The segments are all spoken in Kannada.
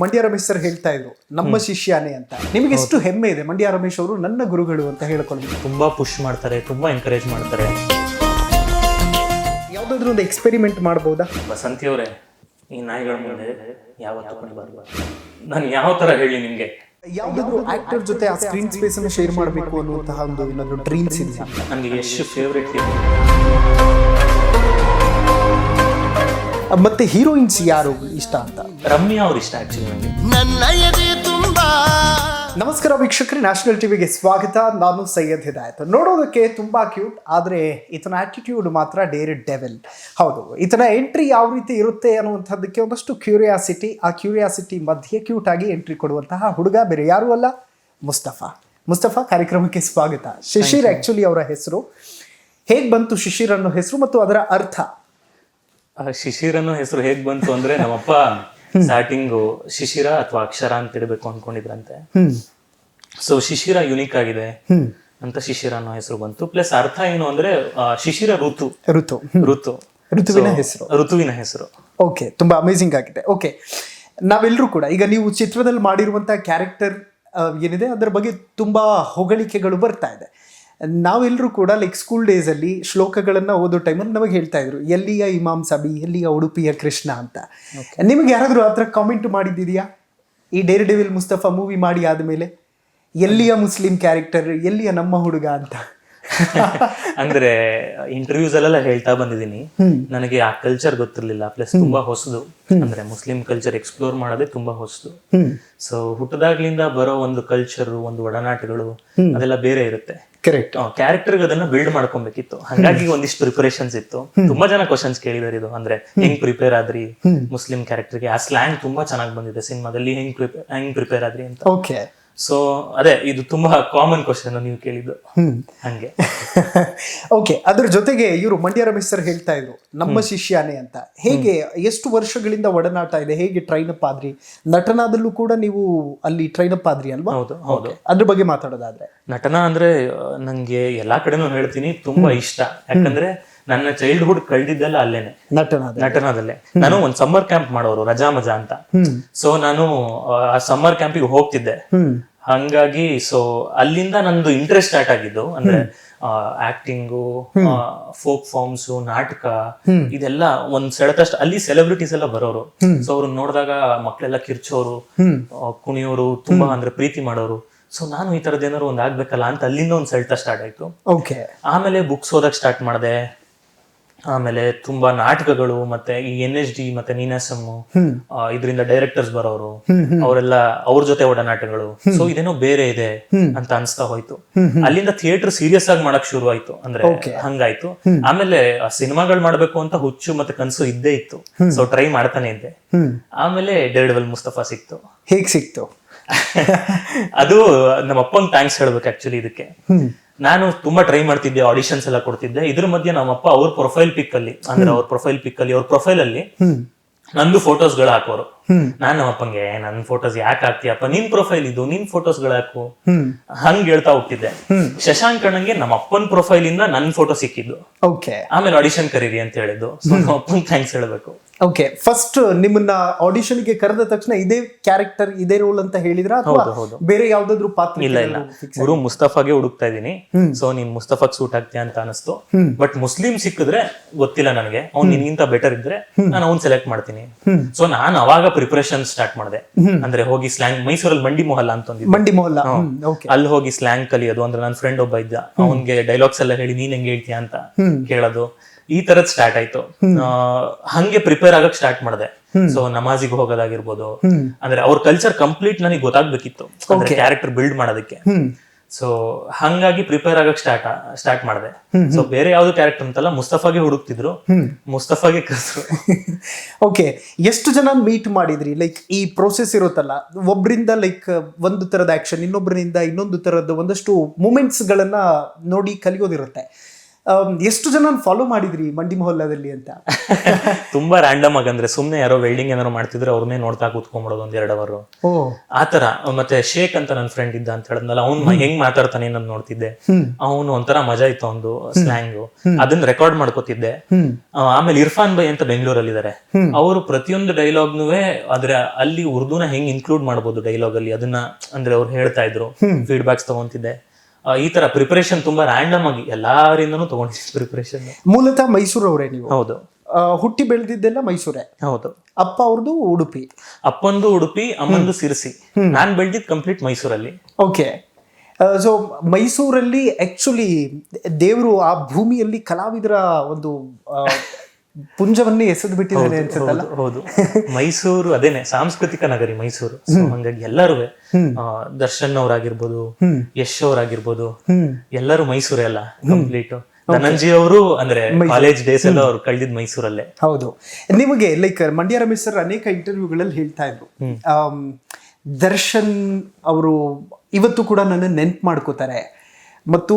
ಮಂಡ್ಯ ರಮೇಶ್ ಸರ್ ಹೇಳ್ತಾ ಇದ್ರು ನಮ್ಮ ಶಿಷ್ಯನೇ ಅಂತ. ನಿಮಗೆ ಎಷ್ಟು ಹೆಮ್ಮೆ ಇದೆ ಮಂಡ್ಯ ರಮೇಶ್ ಅವರು ನನ್ನ ಗುರುಗಳು ಅಂತ ಹೇಳ್ಕೊಂಡು? ತುಂಬಾ ಪುಷ್ ಮಾಡ್ತಾರೆ, ತುಂಬಾ ಎಂಕರೇಜ್ ಮಾಡ್ತಾರೆ. ಯಾವ್ದಾದ್ರು ಒಂದು ಎಕ್ಸ್ಪೆರಿಮೆಂಟ್ ಮಾಡಬಹುದಾ? ಬಸಂತಿ ಅವರೇ, ಈ ನಾಯಿಗಳ ಮುಂದೆ ಯಾವತ್ತೂ ಕುಣಿಬಾರ್ದು. ನಾನು ಯಾವ ತರ ಹೇಳಿ ನಿಮ್ಗೆ? ಯಾವ್ದಾದ್ರು ಆಕ್ಟರ್ ಜೊತೆ ಆ ಸ್ಕ್ರೀನ್ ಸ್ಪೇಸ್ ಅನ್ನು ಶೇರ್ ಮಾಡಬೇಕು ಅನ್ನುವಂತಹ ಒಂದು ಏನಾದ್ರು ಡ್ರೀಮ್ಸ್ ಇದೆಯಾ? ನನಗೆ ಎಷ್ಟು ಫೇವ್ರೆಟ್ ಮತ್ತೆ ಹೀರೋಯಿನ್ಸ್ ಯಾರು ಇಷ್ಟ ಅಂತ? ರಮ್ಯಾ ಅವ್ರು ಇಷ್ಟ ಆಕ್ಚುಲಿ ನನಗೆ. ನಮಸ್ಕಾರ ವೀಕ್ಷಕರೇ, ನ್ಯಾಷನಲ್ ಟಿವಿಗೆ ಸ್ವಾಗತ. ನಾನು ಸೈಯದ್ ಹಿದಾಯತ್. ನೋಡೋದಕ್ಕೆ ತುಂಬಾ ಕ್ಯೂಟ್, ಆದರೆ ಈತನ ಆಟಿಟ್ಯೂಡ್ ಮಾತ್ರ ಡೇರ್ ಡೆವಿಲ್. ಹೌದು, ಈತನ ಎಂಟ್ರಿ ಯಾವ ರೀತಿ ಇರುತ್ತೆ ಅನ್ನುವಂಥದ್ದಕ್ಕೆ ಒಂದಷ್ಟು ಕ್ಯೂರಿಯಾಸಿಟಿ. ಆ ಕ್ಯೂರಿಯಾಸಿಟಿ ಮಧ್ಯೆ ಕ್ಯೂಟ್ ಆಗಿ ಎಂಟ್ರಿ ಕೊಡುವಂತಹ ಹುಡುಗ ಬೇರೆ ಯಾರು ಅಲ್ಲ, ಮುಸ್ತಫಾ ಕಾರ್ಯಕ್ರಮಕ್ಕೆ ಸ್ವಾಗತ. ಶಿಶಿರ್ ಆಕ್ಚುಲಿ ಅವರ ಹೆಸರು. ಹೇಗೆ ಬಂತು ಶಿಶಿರ್ ಅನ್ನೋ ಹೆಸರು ಮತ್ತು ಅದರ ಅರ್ಥ? ಶಿಶಿರ್ ಅನ್ನೋ ಹೆಸರು ಹೇಗ್ ಬಂತು ಅಂದ್ರೆ, ನಮ್ಮಪ್ಪ ಸ್ಟಾರ್ಟಿಂಗು ಶಿಶಿರ ಅಥವಾ ಅಕ್ಷರ ಅಂತ ಇಡಬೇಕು ಅನ್ಕೊಂಡಿದ್ರಂತೆ. ಸೊ ಶಿಶಿರ ಯುನಿಕ್ ಆಗಿದೆ ಅಂತ ಶಿಶಿರ ಅನ್ನೋ ಹೆಸರು ಬಂತು. ಪ್ಲಸ್ ಅರ್ಥ ಏನು ಅಂದ್ರೆ, ಶಿಶಿರ ಋತುವಿನ ಹೆಸರು. ಓಕೆ, ತುಂಬಾ ಅಮೇಸಿಂಗ್ ಆಗಿದೆ. ಓಕೆ, ನಾವೆಲ್ಲರೂ ಕೂಡ ಈಗ ನೀವು ಚಿತ್ರದಲ್ಲಿ ಮಾಡಿರುವಂತಹ ಕ್ಯಾರೆಕ್ಟರ್ ಏನಿದೆ ಅದರ ಬಗ್ಗೆ ತುಂಬಾ ಹೊಗಳಿಕೆಗಳು ಬರ್ತಾ ಇದೆ. ನಾವೆಲ್ಲರೂ ಕೂಡ ಲೈಕ್ ಸ್ಕೂಲ್ ಡೇಸಲ್ಲಿ ಶ್ಲೋಕಗಳನ್ನು ಓದೋ ಟೈಮಲ್ಲಿ ನಮಗೆ ಹೇಳ್ತಾ ಇದ್ರು, ಎಲ್ಲಿಯ ಇಮಾಮ್ ಸಬಿ, ಎಲ್ಲಿಯ ಉಡುಪಿಯ ಕೃಷ್ಣ ಅಂತ. ನಿಮಗೆ ಯಾರಾದರೂ ಆ ಥರ ಕಾಮೆಂಟ್ ಮಾಡಿದ್ದಿದೆಯಾ ಈ ಡೇರ್ ಡೆವಿಲ್ ಮುಸ್ತಫಾ ಮೂವಿ ಮಾಡಿ ಆದಮೇಲೆ? ಎಲ್ಲಿಯ ಮುಸ್ಲಿಂ ಕ್ಯಾರೆಕ್ಟರ್, ಎಲ್ಲಿಯ ನಮ್ಮ ಹುಡುಗ ಅಂತ? ಅಂದ್ರೆ ಇಂಟರ್ವ್ಯೂಸ್ ಅಲ್ಲೆಲ್ಲ ಹೇಳ್ತಾ ಬಂದಿದ್ದೀನಿ, ನನಗೆ ಆ ಕಲ್ಚರ್ ಗೊತ್ತಿರ್ಲಿಲ್ಲ. ಪ್ಲಸ್ ತುಂಬಾ ಹೊಸದು, ಅಂದ್ರೆ ಮುಸ್ಲಿಂ ಕಲ್ಚರ್ ಎಕ್ಸ್ಪ್ಲೋರ್ ಮಾಡೋದೇ ತುಂಬಾ ಹೊಸದು. ಸೊ ಹುಟ್ಟದಾಗ್ಲಿಂದ ಬರೋ ಒಂದು ಕಲ್ಚರ್, ಒಂದು ಒಡನಾಟಗಳು ಅದೆಲ್ಲ ಬೇರೆ ಇರುತ್ತೆ. ಕರೆಕ್ಟ್. ಕ್ಯಾರೆಕ್ಟರ್ ಅದನ್ನ ಬಿಲ್ಡ್ ಮಾಡ್ಕೊಬೇಕಿತ್ತು. ಹಾಗಾಗಿ ಒಂದಿಷ್ಟು ಪ್ರಿಪರೇಷನ್ಸ್ ಇತ್ತು. ತುಂಬಾ ಜನ ಕ್ವಶನ್ಸ್ ಕೇಳಿದಾರೆ ಇದು, ಅಂದ್ರೆ ಹೆಂಗ್ ಪ್ರಿಪೇರ್ ಆದ್ರಿ ಮುಸ್ಲಿಂ ಕ್ಯಾರೆಕ್ಟರ್ಗೆ? ಆ ಸ್ಲ್ಯಾಂಗ್ ತುಂಬಾ ಚೆನ್ನಾಗಿ ಬಂದಿದೆ ಸಿನಿಮಾದಲ್ಲಿ, ಹೆಂಗ್ ಪ್ರಿಪೇರ್ ಆದ್ರಿ ಅಂತ. ಓಕೆ, ಸೊ ಅದೇ ಇದು ತುಂಬಾ ಕಾಮನ್ ಕ್ವಶನ್ ನೀವು ಕೇಳಿದ್ದು ಹಂಗೆ. ಓಕೆ, ಅದ್ರ ಜೊತೆಗೆ ಇವರು ಮಂಡ್ಯ ರಮೇಶ್ ಸರ್ ಹೇಳ್ತಾ ಇದ್ರು ನಮ್ಮ ಶಿಷ್ಯನೇ ಅಂತ. ಹೇಗೆ, ಎಷ್ಟು ವರ್ಷಗಳಿಂದ ಒಡನಾಟ ಇದೆ? ಹೇಗೆ ಟ್ರೈನ್ ಅಪ್ ಆದ್ರಿ? ನಟನಾದಲ್ಲೂ ಕೂಡ ನೀವು ಅಲ್ಲಿ ಟ್ರೈನ್ ಅಪ್ ಆದ್ರಿ ಅಲ್ವಾ? ಹೌದು. ಅದ್ರ ಬಗ್ಗೆ ಮಾತಾಡೋದಾದ್ರೆ, ನಟನ ಅಂದ್ರೆ ನಂಗೆ ಎಲ್ಲಾ ಕಡೆನೂ ಹೇಳ್ತೀನಿ ತುಂಬಾ ಇಷ್ಟ. ಯಾಕಂದ್ರೆ ನನ್ನ ಚೈಲ್ಡ್ಹುಡ್ ಕಳೆದಿದ್ದೆಲ್ಲ ಅಲ್ಲೇನೆ, ನಟನದಲ್ಲೇ. ನಾನು ಒಂದ್ ಸಮ್ಮರ್ ಕ್ಯಾಂಪ್ ಮಾಡೋರು, ರಜಾ ಮಜಾ ಅಂತ. ಸೊ ನಾನು ಆ ಸಮ್ಮರ್ ಕ್ಯಾಂಪಿಗೆ ಹೋಗ್ತಿದ್ದೆ. ಹಂಗಾಗಿ ಸೊ ಅಲ್ಲಿಂದ ನಂದು ಇಂಟ್ರೆಸ್ಟ್ ಸ್ಟಾರ್ಟ್ ಆಗಿದ್ದು, ಅಂದ್ರೆ ಆಕ್ಟಿಂಗು, ಫೋಕ್ ಫಾರ್ಮ್ಸ್, ನಾಟಕ, ಇದೆಲ್ಲ ಒಂದ್ ಸೆಳೆತಷ್ಟು. ಅಲ್ಲಿ ಸೆಲೆಬ್ರಿಟೀಸ್ ಎಲ್ಲ ಬರೋರು. ಸೊ ಅವ್ರನ್ನ ನೋಡಿದಾಗ ಮಕ್ಳೆಲ್ಲ ಕಿರ್ಚೋರು, ಕುಣಿಯೋರು, ತುಂಬಾ ಅಂದ್ರೆ ಪ್ರೀತಿ ಮಾಡೋರು. ಸೊ ನಾನು ಈ ತರದ್ ಏನಾದ್ರು ಒಂದ್ ಆಗ್ಬೇಕಲ್ಲ ಅಂತ ಅಲ್ಲಿಂದ ಒಂದ್ ಸೆಳೆತ ಸ್ಟಾರ್ಟ್ ಆಯ್ತು. ಆಮೇಲೆ ಬುಕ್ಸ್ ಓದಕ್ ಸ್ಟಾರ್ಟ್ ಮಾಡಿದೆ. ಆಮೇಲೆ ತುಂಬಾ ನಾಟಕಗಳು, ಮತ್ತೆ ಈ NSD ಮತ್ತೆ ನೀನಾಸಮ್, ಇದರಿಂದ ಡೈರೆಕ್ಟರ್ಸ್ ಬರೋರು, ಅವರೆಲ್ಲ ಅವ್ರ ಜೊತೆ ಒಡನಾಟಗಳು. ಸೊ ಇದೇನೋ ಬೇರೆ ಇದೆ ಅಂತ ಅನ್ಸ್ತಾ ಹೋಯ್ತು. ಅಲ್ಲಿಂದ ಥಿಯೇಟರ್ ಸೀರಿಯಸ್ ಆಗಿ ಮಾಡಕ್ ಶುರು ಆಯ್ತು, ಅಂದ್ರೆ ಹಂಗಾಯ್ತು. ಆಮೇಲೆ ಸಿನಿಮಾಗಳು ಮಾಡ್ಬೇಕು ಅಂತ ಹುಚ್ಚು ಮತ್ತೆ ಕನ್ಸು ಇದ್ದೇ ಇತ್ತು. ಸೊ ಟ್ರೈ ಮಾಡ್ತಾನೆ ಇದ್ದೆ. ಆಮೇಲೆ ಡೇರ್ ಡೆವಿಲ್ ಮುಸ್ತಫಾ ಸಿಕ್ತು. ಹೇಗ್ ಸಿಕ್ತು? ಅದು ನಮ್ಮ ಅಪ್ಪಂಗ್ ಥ್ಯಾಂಕ್ಸ್ ಹೇಳ್ಬೇಕು ಆಕ್ಚುಲಿ ಇದಕ್ಕೆ. ನಾನು ತುಂಬಾ ಟ್ರೈ ಮಾಡ್ತಿದ್ದೆ, ಆಡಿಷನ್ಸ್ ಎಲ್ಲ ಕೊಡ್ತಿದ್ದೆ. ಇದ್ರ ಮಧ್ಯೆ ನಮ್ಮಪ್ಪ ಅವ್ರ ಪ್ರೊಫೈಲ್ ಪಿಕ್ ಅಲ್ಲಿ ಅವ್ರ ಪ್ರೊಫೈಲ್ ಅಲ್ಲಿ ನಂದು ಫೋಟೋಸ್ ಗಳು ಹಾಕೋರು. ನಾನ್ ನಮ್ಮಪ್ಪಂಗೆ, ನನ್ ಫೋಟೋಸ್ ಯಾಕೆ ಹಾಕ್ತಿಯಪ್ಪ, ನಿನ್ ಪ್ರೊಫೈಲ್ ಇದು, ನಿನ್ ಫೋಟೋಸ್ ಗಳು ಹಾಕು, ಹಂಗ್ ಹೇಳ್ತಾ ಹೋಗ್ತಿದ್ದೆ. ಶಶಾಂಕ್ ಅಣ್ಣಂಗೆ ನಮ್ಮ ಅಪ್ಪನ್ ಪ್ರೊಫೈಲ್ ಇಂದ ನನ್ ಫೋಟೋ ಸಿಕ್ಕಿದ್ದು. ಆಮೇಲೆ ಆಡಿಷನ್ ಕರೀರಿ ಅಂತ ಹೇಳಿದ್ದು. ನಮ್ಮ ಅಪ್ಪನ್ ಥ್ಯಾಂಕ್ಸ್ ಹೇಳ್ಬೇಕು. ಓಕೆ, ಫಸ್ಟ್ ನಿಮ್ಮನ್ನ ಆಡಿಷನ್ ಗೆ ಕರೆದ ತಕ್ಷಣ ಇದೇ ಕ್ಯಾರೆಕ್ಟರ್, ಇದೇ ರೋಲ್ ಅಂತ ಹೇಳಿದ್ರ, ಅಥವಾ ಬೇರೆ ಯಾವ್ದಾದ್ರು ಪಾತ್ರ? ಇಲ್ಲ, ಗುರು ಮುಸ್ತಫಾಗೆ ಹುಡುಕ್ತಾ ಇದೀನಿ. ಸೊ ನೀನ್ ಮುಸ್ತಫಾಗ್ ಸೂಟ್ ಆಗ್ತೀಯ ಅಂತ ಅನಿಸ್ತು. ಬಟ್ ಮುಸ್ಲಿಂ ಸಿಕ್ಕಿದ್ರೆ ಗೊತ್ತಿಲ್ಲ ನನಗೆ, ಅವ್ನ್ ನಿನ್ಗಿಂತ ಬೆಟರ್ ಇದ್ರೆ ನಾನು ಅವ್ನ್ ಸೆಲೆಕ್ಟ್ ಮಾಡ್ತೀನಿ. ಸೊ ನಾನು ಅವಾಗ ಪ್ರಿಪರೇಷನ್ ಸ್ಟಾರ್ಟ್ ಮಾಡಿದೆ. ಅಂದ್ರೆ ಹೋಗಿ ಸ್ಲ್ಯಾಂಗ್, ಮೈಸೂರಲ್ಲಿ ಮಂಡಿ ಮೊಹಲ್ಲಾ ಅಂತ ಅಲ್ಲಿ ಹೋಗಿ ಸ್ಲ್ಯಾಂಗ್ ಕಲಿಯೋದು. ಅಂದ್ರೆ ನನ್ನ ಫ್ರೆಂಡ್ ಒಬ್ಬ ಇದ್ದ, ಅವನ್ಗೆ ಡೈಲಾಗ್ಸ್ ಎಲ್ಲ ಹೇಳಿ ನೀನ್ ಹೆಂಗ್ ಹೇಳ್ತೀಯ ಅಂತ ಕೇಳೋದು. ಈ ತರದ್ ಸ್ಟಾರ್ಟ್ ಆಯ್ತು. ಹಂಗೆ ಪ್ರಿಪೇರ್ ಆಗಕ್ ಸ್ಟಾರ್ಟ್ ಮಾಡಿದೆ. ಸೊ ನಮಾಜಿಗೆ ಹೋಗೋದಾಗಿರ್ಬೋದು, ಅಂದ್ರೆ ಅವ್ರ ಕಲ್ಚರ್ ಕಂಪ್ಲೀಟ್ ನನಗೆ ಗೊತ್ತಾಗ್ಬೇಕಿತ್ತು, ಅಂದ್ರೆ ಕ್ಯಾರೆಕ್ಟರ್ ಬಿಲ್ಡ್ ಮಾಡೋದಕ್ಕೆ. ಸೊ ಹಂಗಾಗಿ ಪ್ರಿಪೇರ್ ಆಗಕ್ ಸ್ಟಾರ್ಟ್ ಮಾಡಿದೆ. ಸೊ ಬೇರೆ ಯಾವ್ದು ಕ್ಯಾರೆಕ್ಟರ್ ಅಂತಲ್ಲ, ಮುಸ್ತಫಾಗೆ ಹುಡುಕ್ತಿದ್ರು, ಮುಸ್ತಫಾಗೆ ಕರೆದ್ರು. ಓಕೆ, ಎಷ್ಟು ಜನ ಮೀಟ್ ಮಾಡಿದ್ರಿ? ಲೈಕ್ ಈ ಪ್ರೋಸೆಸ್ ಇರುತ್ತಲ್ಲ, ಒಬ್ರಿಂದ ಲೈಕ್ ಒಂದು ತರದ ಆಕ್ಷನ್, ಇನ್ನೊಬ್ಬರಿಂದ ಇನ್ನೊಂದು ತರದ ಒಂದಷ್ಟು ಮೂಮೆಂಟ್ಸ್ ಗಳನ್ನ ನೋಡಿ ಕಲಿಯೋದಿರುತ್ತೆ. ಎಷ್ಟು ಜನ ಫಾಲೋ ಮಾಡಿದ್ರಿ ಮಂಡಿ ಮೊಹಲ್ಲಾದಲ್ಲಿ ಅಂತ? ತುಂಬಾ ರ್ಯಾಂಡಮ್ ಆಗಿ, ಅಂದ್ರೆ ಸುಮ್ನೆ ಯಾರೋ ವೆಲ್ಡಿಂಗ್ ಏನಾರು ಮಾಡ್ತಿದ್ರೆ ಅವ್ರನ್ನೇ ನೋಡ್ತಾ ಕೂತ್ಕೊಂಡ್ಬಿಡೋದು 1-2 ಅವರ್ ಆತರ. ಮತ್ತೆ ಶೇಖ್ ಅಂತ ನನ್ನ ಫ್ರೆಂಡ್ ಇದ್ದ ಅಂತ ಹೇಳಿದ್ನಲ್ಲ, ಅವ್ನು ಹೆಂಗ್ ಮಾತಾಡ್ತಾನೆ ನಾನು ನೋಡ್ತಿದ್ದೆ. ಅವನು ಒಂಥರ ಮಜಾ ಇತ್ತು ಒಂದು ಸ್ಲ್ಯಾಂಗ್, ಅದನ್ನ ರೆಕಾರ್ಡ್ ಮಾಡ್ಕೋತಿದ್ದೆ. ಆಮೇಲೆ ಇರ್ಫಾನ್ ಬೈ ಅಂತ ಬೆಂಗಳೂರಲ್ಲಿ ಇದಾರೆ, ಅವರು ಪ್ರತಿಯೊಂದು ಡೈಲಾಗ್ನು ಆದ್ರೆ ಅಲ್ಲಿ ಉರ್ದುನ ಹೆಂಗ್ ಇನ್ಕ್ಲೂಡ್ ಮಾಡ್ಬೋದು ಡೈಲಾಗ್ ಅಲ್ಲಿ, ಅದನ್ನ ಅಂದ್ರೆ ಅವ್ರು ಹೇಳ್ತಾ ಇದ್ರು, ಫೀಡ್ಬ್ಯಾಕ್ಸ್ ತಗೊಂತಿದ್ದೆ. ಈ ತರ ಪ್ರಿಪರೇಷನ್ ತುಂಬಾ ರ್ಯಾಂಡಮ್ ಆಗಿ ಎಲ್ಲಾರಿಂದನೂ ತಗೊಂಡಿದ್ದೆ ಪ್ರಿಪರೇಷನ್. ಮೂಲತಃ ಮೈಸೂರವರೇ ನೀವು? ಹೌದು. ಹುಟ್ಟಿ ಬೆಳೆದಿದ್ದೆಲ್ಲ ಮೈಸೂರೇ? ಹೌದು. ಅಪ್ಪ ಅವ್ರದ್ದು ಉಡುಪಿ? ಅಪ್ಪಂದು ಉಡುಪಿ, ಅಮ್ಮಂದು ಸಿರ್ಸಿ. ನಾನ್ ಬೆಳೆದಿದ್ದು ಕಂಪ್ಲೀಟ್ ಮೈಸೂರಲ್ಲಿ. ಓಕೆ. ಸೊ ಮೈಸೂರಲ್ಲಿ ಆಕ್ಚುಲಿ ದೇವರು ಆ ಭೂಮಿಯಲ್ಲಿ ಕಲಾವಿದರ ಒಂದು ಪುಂಜವನ್ನೇ ಎಸೆದು ಬಿಟ್ಟಿದ್ದಾನೆ ಅನ್ಸುತ್ತಲ್ಲ? ಹೌದು. ಮೈಸೂರು ಅದೇನೆ ಸಾಂಸ್ಕೃತಿಕ ನಗರಿ ಮೈಸೂರು. ಸೊ ಹಂಗಾಗಿ ಎಲ್ಲರೂ ದರ್ಶನ್ ಅವರಾಗಿರ್ಬೋದು, ಯಶ್ ಅವರಾಗಿರ್ಬೋದು, ಎಲ್ಲರೂ ಮೈಸೂರೇ ಅಲ್ಲ ಕಂಪ್ಲೀಟ್. ಧನಂಜಯ ಅವರು ಅಂದ್ರೆ ಕಾಲೇಜ್ ಡೇಸ್ ಎಲ್ಲ ಅವ್ರು ಕಳೆದಿದ್ ಮೈಸೂರಲ್ಲೇ. ಹೌದು. ನಿಮಗೆ ಲೈಕ್ ಮಂಡ್ಯ ರಮೇಶ್ ಸರ್ ಅನೇಕ ಇಂಟರ್ವ್ಯೂಗಳಲ್ಲಿ ಹೇಳ್ತಾ ಇದ್ರು, ದರ್ಶನ್ ಅವರು ಇವತ್ತು ಕೂಡ ನನ್ನ ನೆನ್ಪು ಮಾಡ್ಕೋತಾರೆ ಮತ್ತು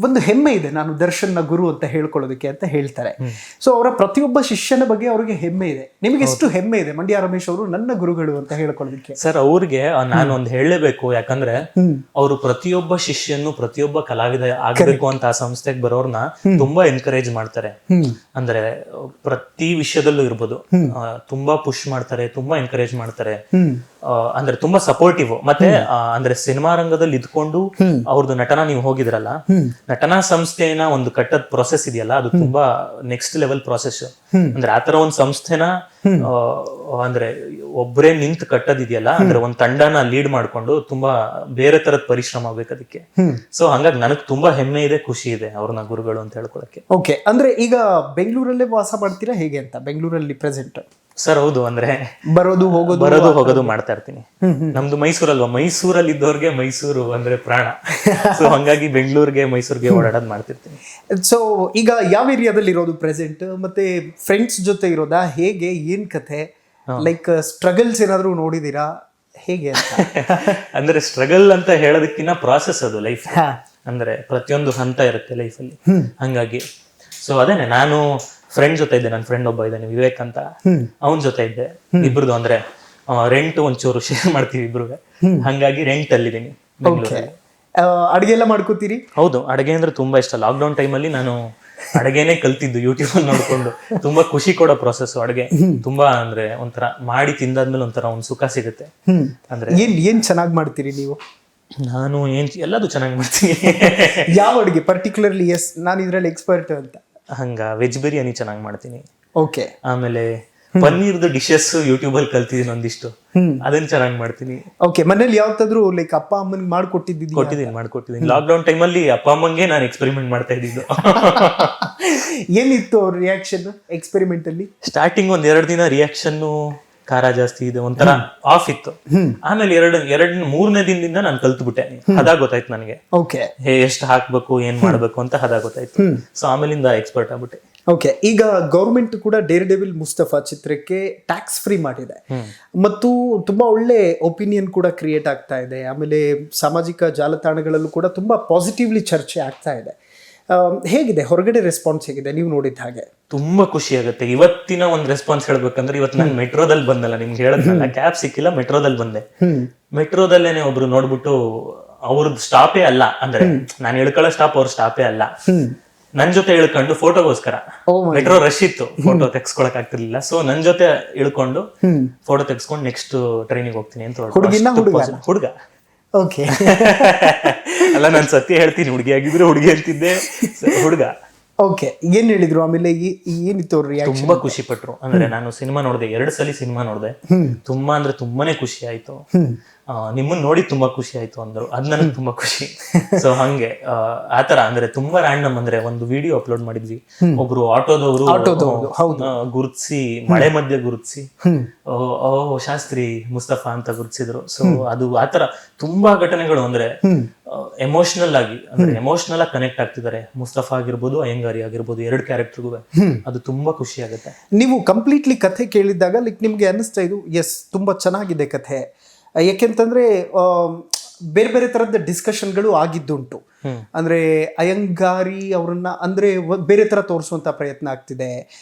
ಒಂದು ಹೆಮ್ಮೆ ಇದೆ ನಾನು ದರ್ಶನ್ನ ಗುರು ಅಂತ ಹೇಳ್ಕೊಳ್ಳೋದಕ್ಕೆ ಅಂತ ಹೇಳ್ತಾರೆ. ಸೊ ಅವರ ಪ್ರತಿಯೊಬ್ಬ ಶಿಷ್ಯನ ಬಗ್ಗೆ ಅವ್ರಿಗೆ ಹೆಮ್ಮೆ ಇದೆ. ನಿಮಗೆ ಎಷ್ಟು ಹೆಮ್ಮೆ ಇದೆ ಮಂಡ್ಯ ರಮೇಶ್ ಅವರು ನನ್ನ ಗುರುಗಳು ಅಂತ ಹೇಳ್ಕೊಳ್ಳೋದಕ್ಕೆ? ಸರ್ ಅವ್ರಿಗೆ ನಾನು ಒಂದು ಹೇಳಲೇಬೇಕು, ಯಾಕಂದ್ರೆ ಅವರು ಪ್ರತಿಯೊಬ್ಬ ಶಿಷ್ಯನು ಪ್ರತಿಯೊಬ್ಬ ಕಲಾವಿದ ಆಗಬೇಕು ಅಂತ ಆ ಸಂಸ್ಥೆಗೆ ಬರೋರ್ನ ತುಂಬಾ ಎನ್ಕರೇಜ್ ಮಾಡ್ತಾರೆ. ಅಂದ್ರೆ ಪ್ರತಿ ವಿಷಯದಲ್ಲೂ ಇರ್ಬೋದು, ತುಂಬಾ ಪುಷ್ ಮಾಡ್ತಾರೆ, ತುಂಬಾ ಎನ್ಕರೇಜ್ ಮಾಡ್ತಾರೆ. ಅಂದ್ರೆ ತುಂಬಾ ಸಪೋರ್ಟಿವ್. ಮತ್ತೆ ಅಂದ್ರೆ ಸಿನಿಮಾ ರಂಗದಲ್ಲಿ ಇದ್ಕೊಂಡು ಅವ್ರದ್ದು ನಟನಾ ನೀವು ಹೋಗಿದ್ರಲ್ಲ, ನಟನಾ ಸಂಸ್ಥೆನ ಒಂದು ಕಟ್ಟದ್ ಪ್ರೊಸೆಸ್ ಇದೆಯಲ್ಲ, ಅದು ತುಂಬಾ ನೆಕ್ಸ್ಟ್ ಲೆವೆಲ್ ಪ್ರೊಸೆಸ್. ಅಂದ್ರೆ ಆತರ ಒಂದ್ ಸಂಸ್ಥೆನ ಅಂದ್ರೆ ಒಬ್ಬರೇ ನಿಂತು ಕಟ್ಟದಿದೆಯಲ್ಲ, ಅಂದ್ರೆ ಒಂದ್ ತಂಡನ ಲೀಡ್ ಮಾಡ್ಕೊಂಡು ತುಂಬಾ ಬೇರೆ ತರದ್ ಪರಿಶ್ರಮ ಆಗ್ಬೇಕು ಅದಕ್ಕೆ. ಸೊ ಹಂಗಾಗಿ ನನಗ್ ತುಂಬಾ ಹೆಮ್ಮೆ ಇದೆ, ಖುಷಿ ಇದೆ ಅವ್ರನ್ನ ಗುರುಗಳು ಅಂತ ಹೇಳ್ಕೊಳಕ್ಕೆ. ಓಕೆ. ಅಂದ್ರೆ ಈಗ ಬೆಂಗಳೂರಲ್ಲೇ ವಾಸ ಮಾಡ್ತೀರಾ ಹೇಗೆ ಅಂತ? ಬೆಂಗಳೂರಲ್ಲಿ ಪ್ರೆಸೆಂಟ್? ಸರ್ ಹೌದು. ಅಂದ್ರೆ ಬರೋದು ಹೋಗೋದು ಮಾಡ್ತಾ ಇರ್ತೀನಿ. ನಮ್ದು ಮೈಸೂರಲ್ವಾ, ಮೈಸೂರಲ್ಲಿ ಇದ್ದವ್ರಿಗೆ ಮೈಸೂರು ಅಂದ್ರೆ ಪ್ರಾಣ. ಸೊ ಹಂಗಾಗಿ ಬೆಂಗಳೂರಿಗೆ ಮೈಸೂರಿಗೆ ಓಡಾಡೋದ್ ಮಾಡ್ತಿರ್ತೀನಿ. ಸೊ ಈಗ ಯಾವ ಏರಿಯಾದಲ್ಲಿ ಇರೋದು ಪ್ರೆಸೆಂಟ್? ಮತ್ತೆ ಫ್ರೆಂಡ್ಸ್ ಜೊತೆ ಇರೋದಾ ಹೇಗೆ, ಏನ್ ಕಥೆ? ಲೈಕ್ ಸ್ಟ್ರಗಲ್ಸ್ ಏನಾದ್ರು ನೋಡಿದೀರಾ ಹೇಗೆ ಅಂತ? ಅಂದ್ರೆ ಸ್ಟ್ರಗಲ್ ಅಂತ ಹೇಳೋದಕ್ಕಿಂತ ಪ್ರಾಸೆಸ್ ಅದು ಲೈಫ್. ಅಂದ್ರೆ ಪ್ರತಿಯೊಂದು ಹಂತ ಇರುತ್ತೆ ಲೈಫಲ್ಲಿ. ಹಂಗಾಗಿ ಸೊ ಅದೇನೆ, ನಾನು ಫ್ರೆಂಡ್ ಜೊತೆ ಇದ್ದೆ. ನನ್ನ ಫ್ರೆಂಡ್ ಒಬ್ಬ ಇದ್ದಾನೆ ವಿವೇಕ್ ಅಂತ, ಅವನ ಜೊತೆ ಇದ್ದೆ. ಇಬ್ರದ್ದು ಅಂದ್ರೆ ರೆಂಟ್ ಒಂಚೂರು ಶೇರ್ ಮಾಡ್ತೀವಿ ಇಬ್ರು, ಹಂಗಾಗಿ ರೆಂಟ್ ಅಲ್ಲಿದ್ದೀನಿ ಬೆಂಗಳೂರಲ್ಲಿ. ಅಡಿಗೆ ಎಲ್ಲ ಮಾಡ್ಕೋತೀರಿ? ಹೌದು, ಅಡಿಗೆ ಅಂದ್ರೆ ತುಂಬಾ ಇಷ್ಟ. ಲಾಕ್ಡೌನ್ ಟೈಮಲ್ಲಿ ನಾನು ಅಡಿಗೆನೆ ಕಲ್ತಿದ್ದು ಯೂಟ್ಯೂಬ್ ಅಲ್ಲಿ ನೋಡ್ಕೊಂಡು. ತುಂಬಾ ಖುಷಿ ಕೊಡೋ ಪ್ರೊಸೆಸ್ ಅಡಿಗೆ. ತುಂಬಾ ಅಂದ್ರೆ ಒಂಥರ ಮಾಡಿ ತಿಂದಾದ್ಮೇಲೆ ಒಂಥರ ಒಂದ್ ಸುಖ ಸಿಗುತ್ತೆ. ಅಂದ್ರೆ ಏನ್ ಚೆನ್ನಾಗಿ ಮಾಡ್ತೀರಿ ನೀವು? ನಾನು ಎಲ್ಲದು ಚೆನ್ನಾಗಿ ಮಾಡ್ತೀನಿ. ಯಾವ ಅಡಿಗೆ ಪರ್ಟಿಕ್ಯುಲರ್ಲಿ? ಎಸ್, ನಾನು ಇದ್ರಲ್ಲಿ ಎಕ್ಸ್ಪರ್ಟ್ ಅಂತ. ಹಂಗ ವೆಜ್ ಬಿರಿಯಾನಿ ಚೆನ್ನಾಗಿ ಮಾಡ್ತೀನಿ. ಓಕೆ. ಆಮೇಲೆ ಪನ್ನೀರ್ದು ಡಿಶಸ್ ಯೂಟ್ಯೂಬ್ ಅಲ್ಲಿ ಕಲ್ತಿದ್ದೀನಿ ಒಂದಿಷ್ಟು, ಅದನ್ನ ಚೆನ್ನಾಗಿ ಮಾಡ್ತೀನಿ. ಓಕೆ. ಮನೇಲಿ ಯಾವತ್ತಾದ್ರೂ ಲೈಕ್ ಅಪ್ಪ ಅಮ್ಮನಿಗೆ ಮಾಡ್ಕೊಟ್ಟಿದ್ದೀನಿ. ಲಾಕ್ಡೌನ್ ಟೈಮಲ್ಲಿ ಅಪ್ಪ ಅಮ್ಮಂಗೆ ನಾನು ಎಕ್ಸ್ಪೆರಿಮೆಂಟ್ ಮಾಡ್ತಾ ಇದ್ದಿದ್ದು. ಏನಿತ್ತು ಅವ್ರ ರಿಯಾಕ್ಷನ್ ಎಕ್ಸ್ಪೆರಿಮೆಂಟ್ ಅಲ್ಲಿ? ಸ್ಟಾರ್ಟಿಂಗ್ 1-2 ದಿನ ರಿಯಾಕ್ಷನ್ ಖಾರ ಜಾಸ್ತಿ ಇದೆ, ಒಂಥರ ಆಫ್ ಇತ್ತು. ಆಮೇಲೆ 2-3ನೇ ದಿನದಿಂದ ನಾನು ಕಲ್ತ್ಬಿಟ್ಟೆ. ಹದ ಗೊತ್ತಾಯ್ತು ನನಗೆ. ಓಕೆ. ಎಷ್ಟು ಹಾಕ್ಬೇಕು, ಏನ್ ಮಾಡ್ಬೇಕು ಅಂತ ಹದ ಗೊತ್ತಾಯ್ತು. ಸೊ ಆಮೇಲಿಂದ ಎಕ್ಸ್ಪರ್ಟ್ ಆಗ್ಬಿಟ್ಟೆ. ಓಕೆ. ಈಗ ಗೌರ್ಮೆಂಟ್ ಕೂಡ ಡೇರ್ ಡೆವಿಲ್ ಮುಸ್ತಫಾ ಚಿತ್ರಕ್ಕೆ ಟ್ಯಾಕ್ಸ್ ಫ್ರೀ ಮಾಡಿದೆ ಮತ್ತು ತುಂಬಾ ಒಳ್ಳೆ ಒಪಿನಿಯನ್ ಕೂಡ ಕ್ರಿಯೇಟ್ ಆಗ್ತಾ ಇದೆ. ಆಮೇಲೆ ಸಾಮಾಜಿಕ ಜಾಲತಾಣಗಳಲ್ಲೂ ಕೂಡ ತುಂಬಾ ಪಾಸಿಟಿವ್ಲಿ ಚರ್ಚೆ ಆಗ್ತಾ ಇದೆ. ಹೇಗಿದೆ ಹೊರಗಡೆ ರೆಸ್ಪಾನ್ಸ್? ಹೇಗಿದೆ ನೀವು ನೋಡಿದ ಹಾಗೆ? ತುಂಬಾ ಖುಷಿ ಆಗುತ್ತೆ. ಇವತ್ತಿನ ಒಂದು ರೆಸ್ಪಾನ್ಸ್ ಹೇಳ್ಬೇಕಂದ್ರೆ, ಇವತ್ತು ನಾನು ಮೆಟ್ರೋದಲ್ಲಿ ಬಂದಲ್ಲ, ನಿಮ್ಗೆ ಹೇಳದ್ನಲ್ಲ, ಕ್ಯಾಬ್ ಸಿಕ್ಕಿಲ್ಲ, ಮೆಟ್ರೋದಲ್ಲಿ ಬಂದೆ. ಮೆಟ್ರೋದಲ್ಲೇನೆ ಒಬ್ರು ನೋಡ್ಬಿಟ್ಟು, ಅವ್ರದ್ದು ಸ್ಟಾಪೇ ಅಲ್ಲ, ಅಂದ್ರೆ ನಾನು ಇಳ್ಕೊಳ್ಳೋ ಸ್ಟಾಪ್ ಅವ್ರ ಸ್ಟಾಪೇ ಅಲ್ಲ, ನನ್ ಜೊತೆ ಇಳ್ಕೊಂಡು ಫೋಟೋಗೋಸ್ಕರ, ಮೆಟ್ರೋ ರಶ್ ಇತ್ತು, ಫೋಟೋ ತೆಗ್ಸ್ಕೊಳಕ್ ಆಗ್ತಿರ್ಲಿಲ್ಲ. ಸೊ ನನ್ ಜೊತೆ ಇಳ್ಕೊಂಡು ಫೋಟೋ ತೆಗ್ಸ್ಕೊಂಡು ನೆಕ್ಸ್ಟ್ ಟ್ರೈನಿಗೆ ಹೋಗ್ತೀನಿ ಅಂತ. ಹುಡುಗ. ಓಕೆ. ಅಲ್ಲ, ನಾನು ಸತ್ಯ ಹೇಳ್ತೀನಿ, ಹುಡುಗಿ ಆಗಿದ್ರೆ ಹುಡುಗಿ ಅಂತಿದ್ದೆ, ಹುಡುಗ. ಓಕೆ. ಏನ್ ಹೇಳಿದ್ರು ಆಮೇಲೆ? ಏನಿತ್ತು ಅವ್ರ ರಿಯಾಕ್ಷನ್? ತುಂಬಾ ಖುಷಿ ಪಟ್ರು. ಅಂದ್ರೆ ನಾನು ಸಿನಿಮಾ ನೋಡಿದೆ, 2 ಸಲ ಸಿನಿಮಾ ನೋಡಿದೆ. ತುಂಬಾ ಅಂದ್ರೆ ತುಂಬಾನೇ ಖುಷಿ ಆಯ್ತು. ನಿಮ್ಮನ್ನ ನೋಡಿ ತುಂಬಾ ಖುಷಿ ಆಯ್ತು ಅಂದ್ರು, ಅದ್ ನನಗೆ ತುಂಬಾ ಖುಷಿ. ಸೊ ಹಂಗೆ ಆತರ ಅಂದ್ರೆ ತುಂಬಾ ರ್ಯಾಂಡಮ್. ಅಂದ್ರೆ ಒಂದು ವಿಡಿಯೋ ಅಪ್ಲೋಡ್ ಮಾಡಿದ್ವಿ, ಒಬ್ರು ಆಟೋದವರು ಗುರುತಿಸಿ, ಮಳೆ ಮಧ್ಯೆ ಗುರುತಿಸಿ, ಓ ಶಾಸ್ತ್ರಿ ಮುಸ್ತಫಾ ಅಂತ ಗುರುತಿಸಿದ್ರು. ಸೊ ಅದು ಆತರ ತುಂಬಾ ಘಟನೆಗಳು. ಅಂದ್ರೆ ಎಮೋಷನಲ್ ಆಗಿ, ಅಂದ್ರೆ ಎಮೋಷನಲ್ ಆಗಿ ಕನೆಕ್ಟ್ ಆಗ್ತಿದ್ದಾರೆ. ಮುಸ್ತಫಾ ಆಗಿರ್ಬೋದು, ಅಯ್ಯಂಗಾರಿ ಆಗಿರ್ಬೋದು, 2 ಕ್ಯಾರೆಕ್ಟರ್ಗೂ ಅದು ತುಂಬಾ ಖುಷಿ ಆಗುತ್ತೆ. ನೀವು ಕಂಪ್ಲೀಟ್ಲಿ ಕಥೆ ಕೇಳಿದಾಗ ಲೈಕ್ ನಿಮ್ಗೆ ಅನ್ನಿಸ್ತಾ ಇದು ಎಸ್ ತುಂಬಾ ಚೆನ್ನಾಗಿದೆ ಕಥೆ? ಯಾಕೆಂತಂದ್ರೆ ಬೇರೆ ಬೇರೆ ತರದ ಡಿಸ್ಕಷನ್ಗಳು ಆಗಿದ್ದುಂಟು. ಅಂದ್ರೆ ಅಯ್ಯಂಗಾರಿ ಅವರನ್ನ ಅಂದ್ರೆ ಬೇರೆ ತರ ತೋರಿಸುವಂತ ಪ್ರಯತ್ನ ಆಗ್ತಿದೆ,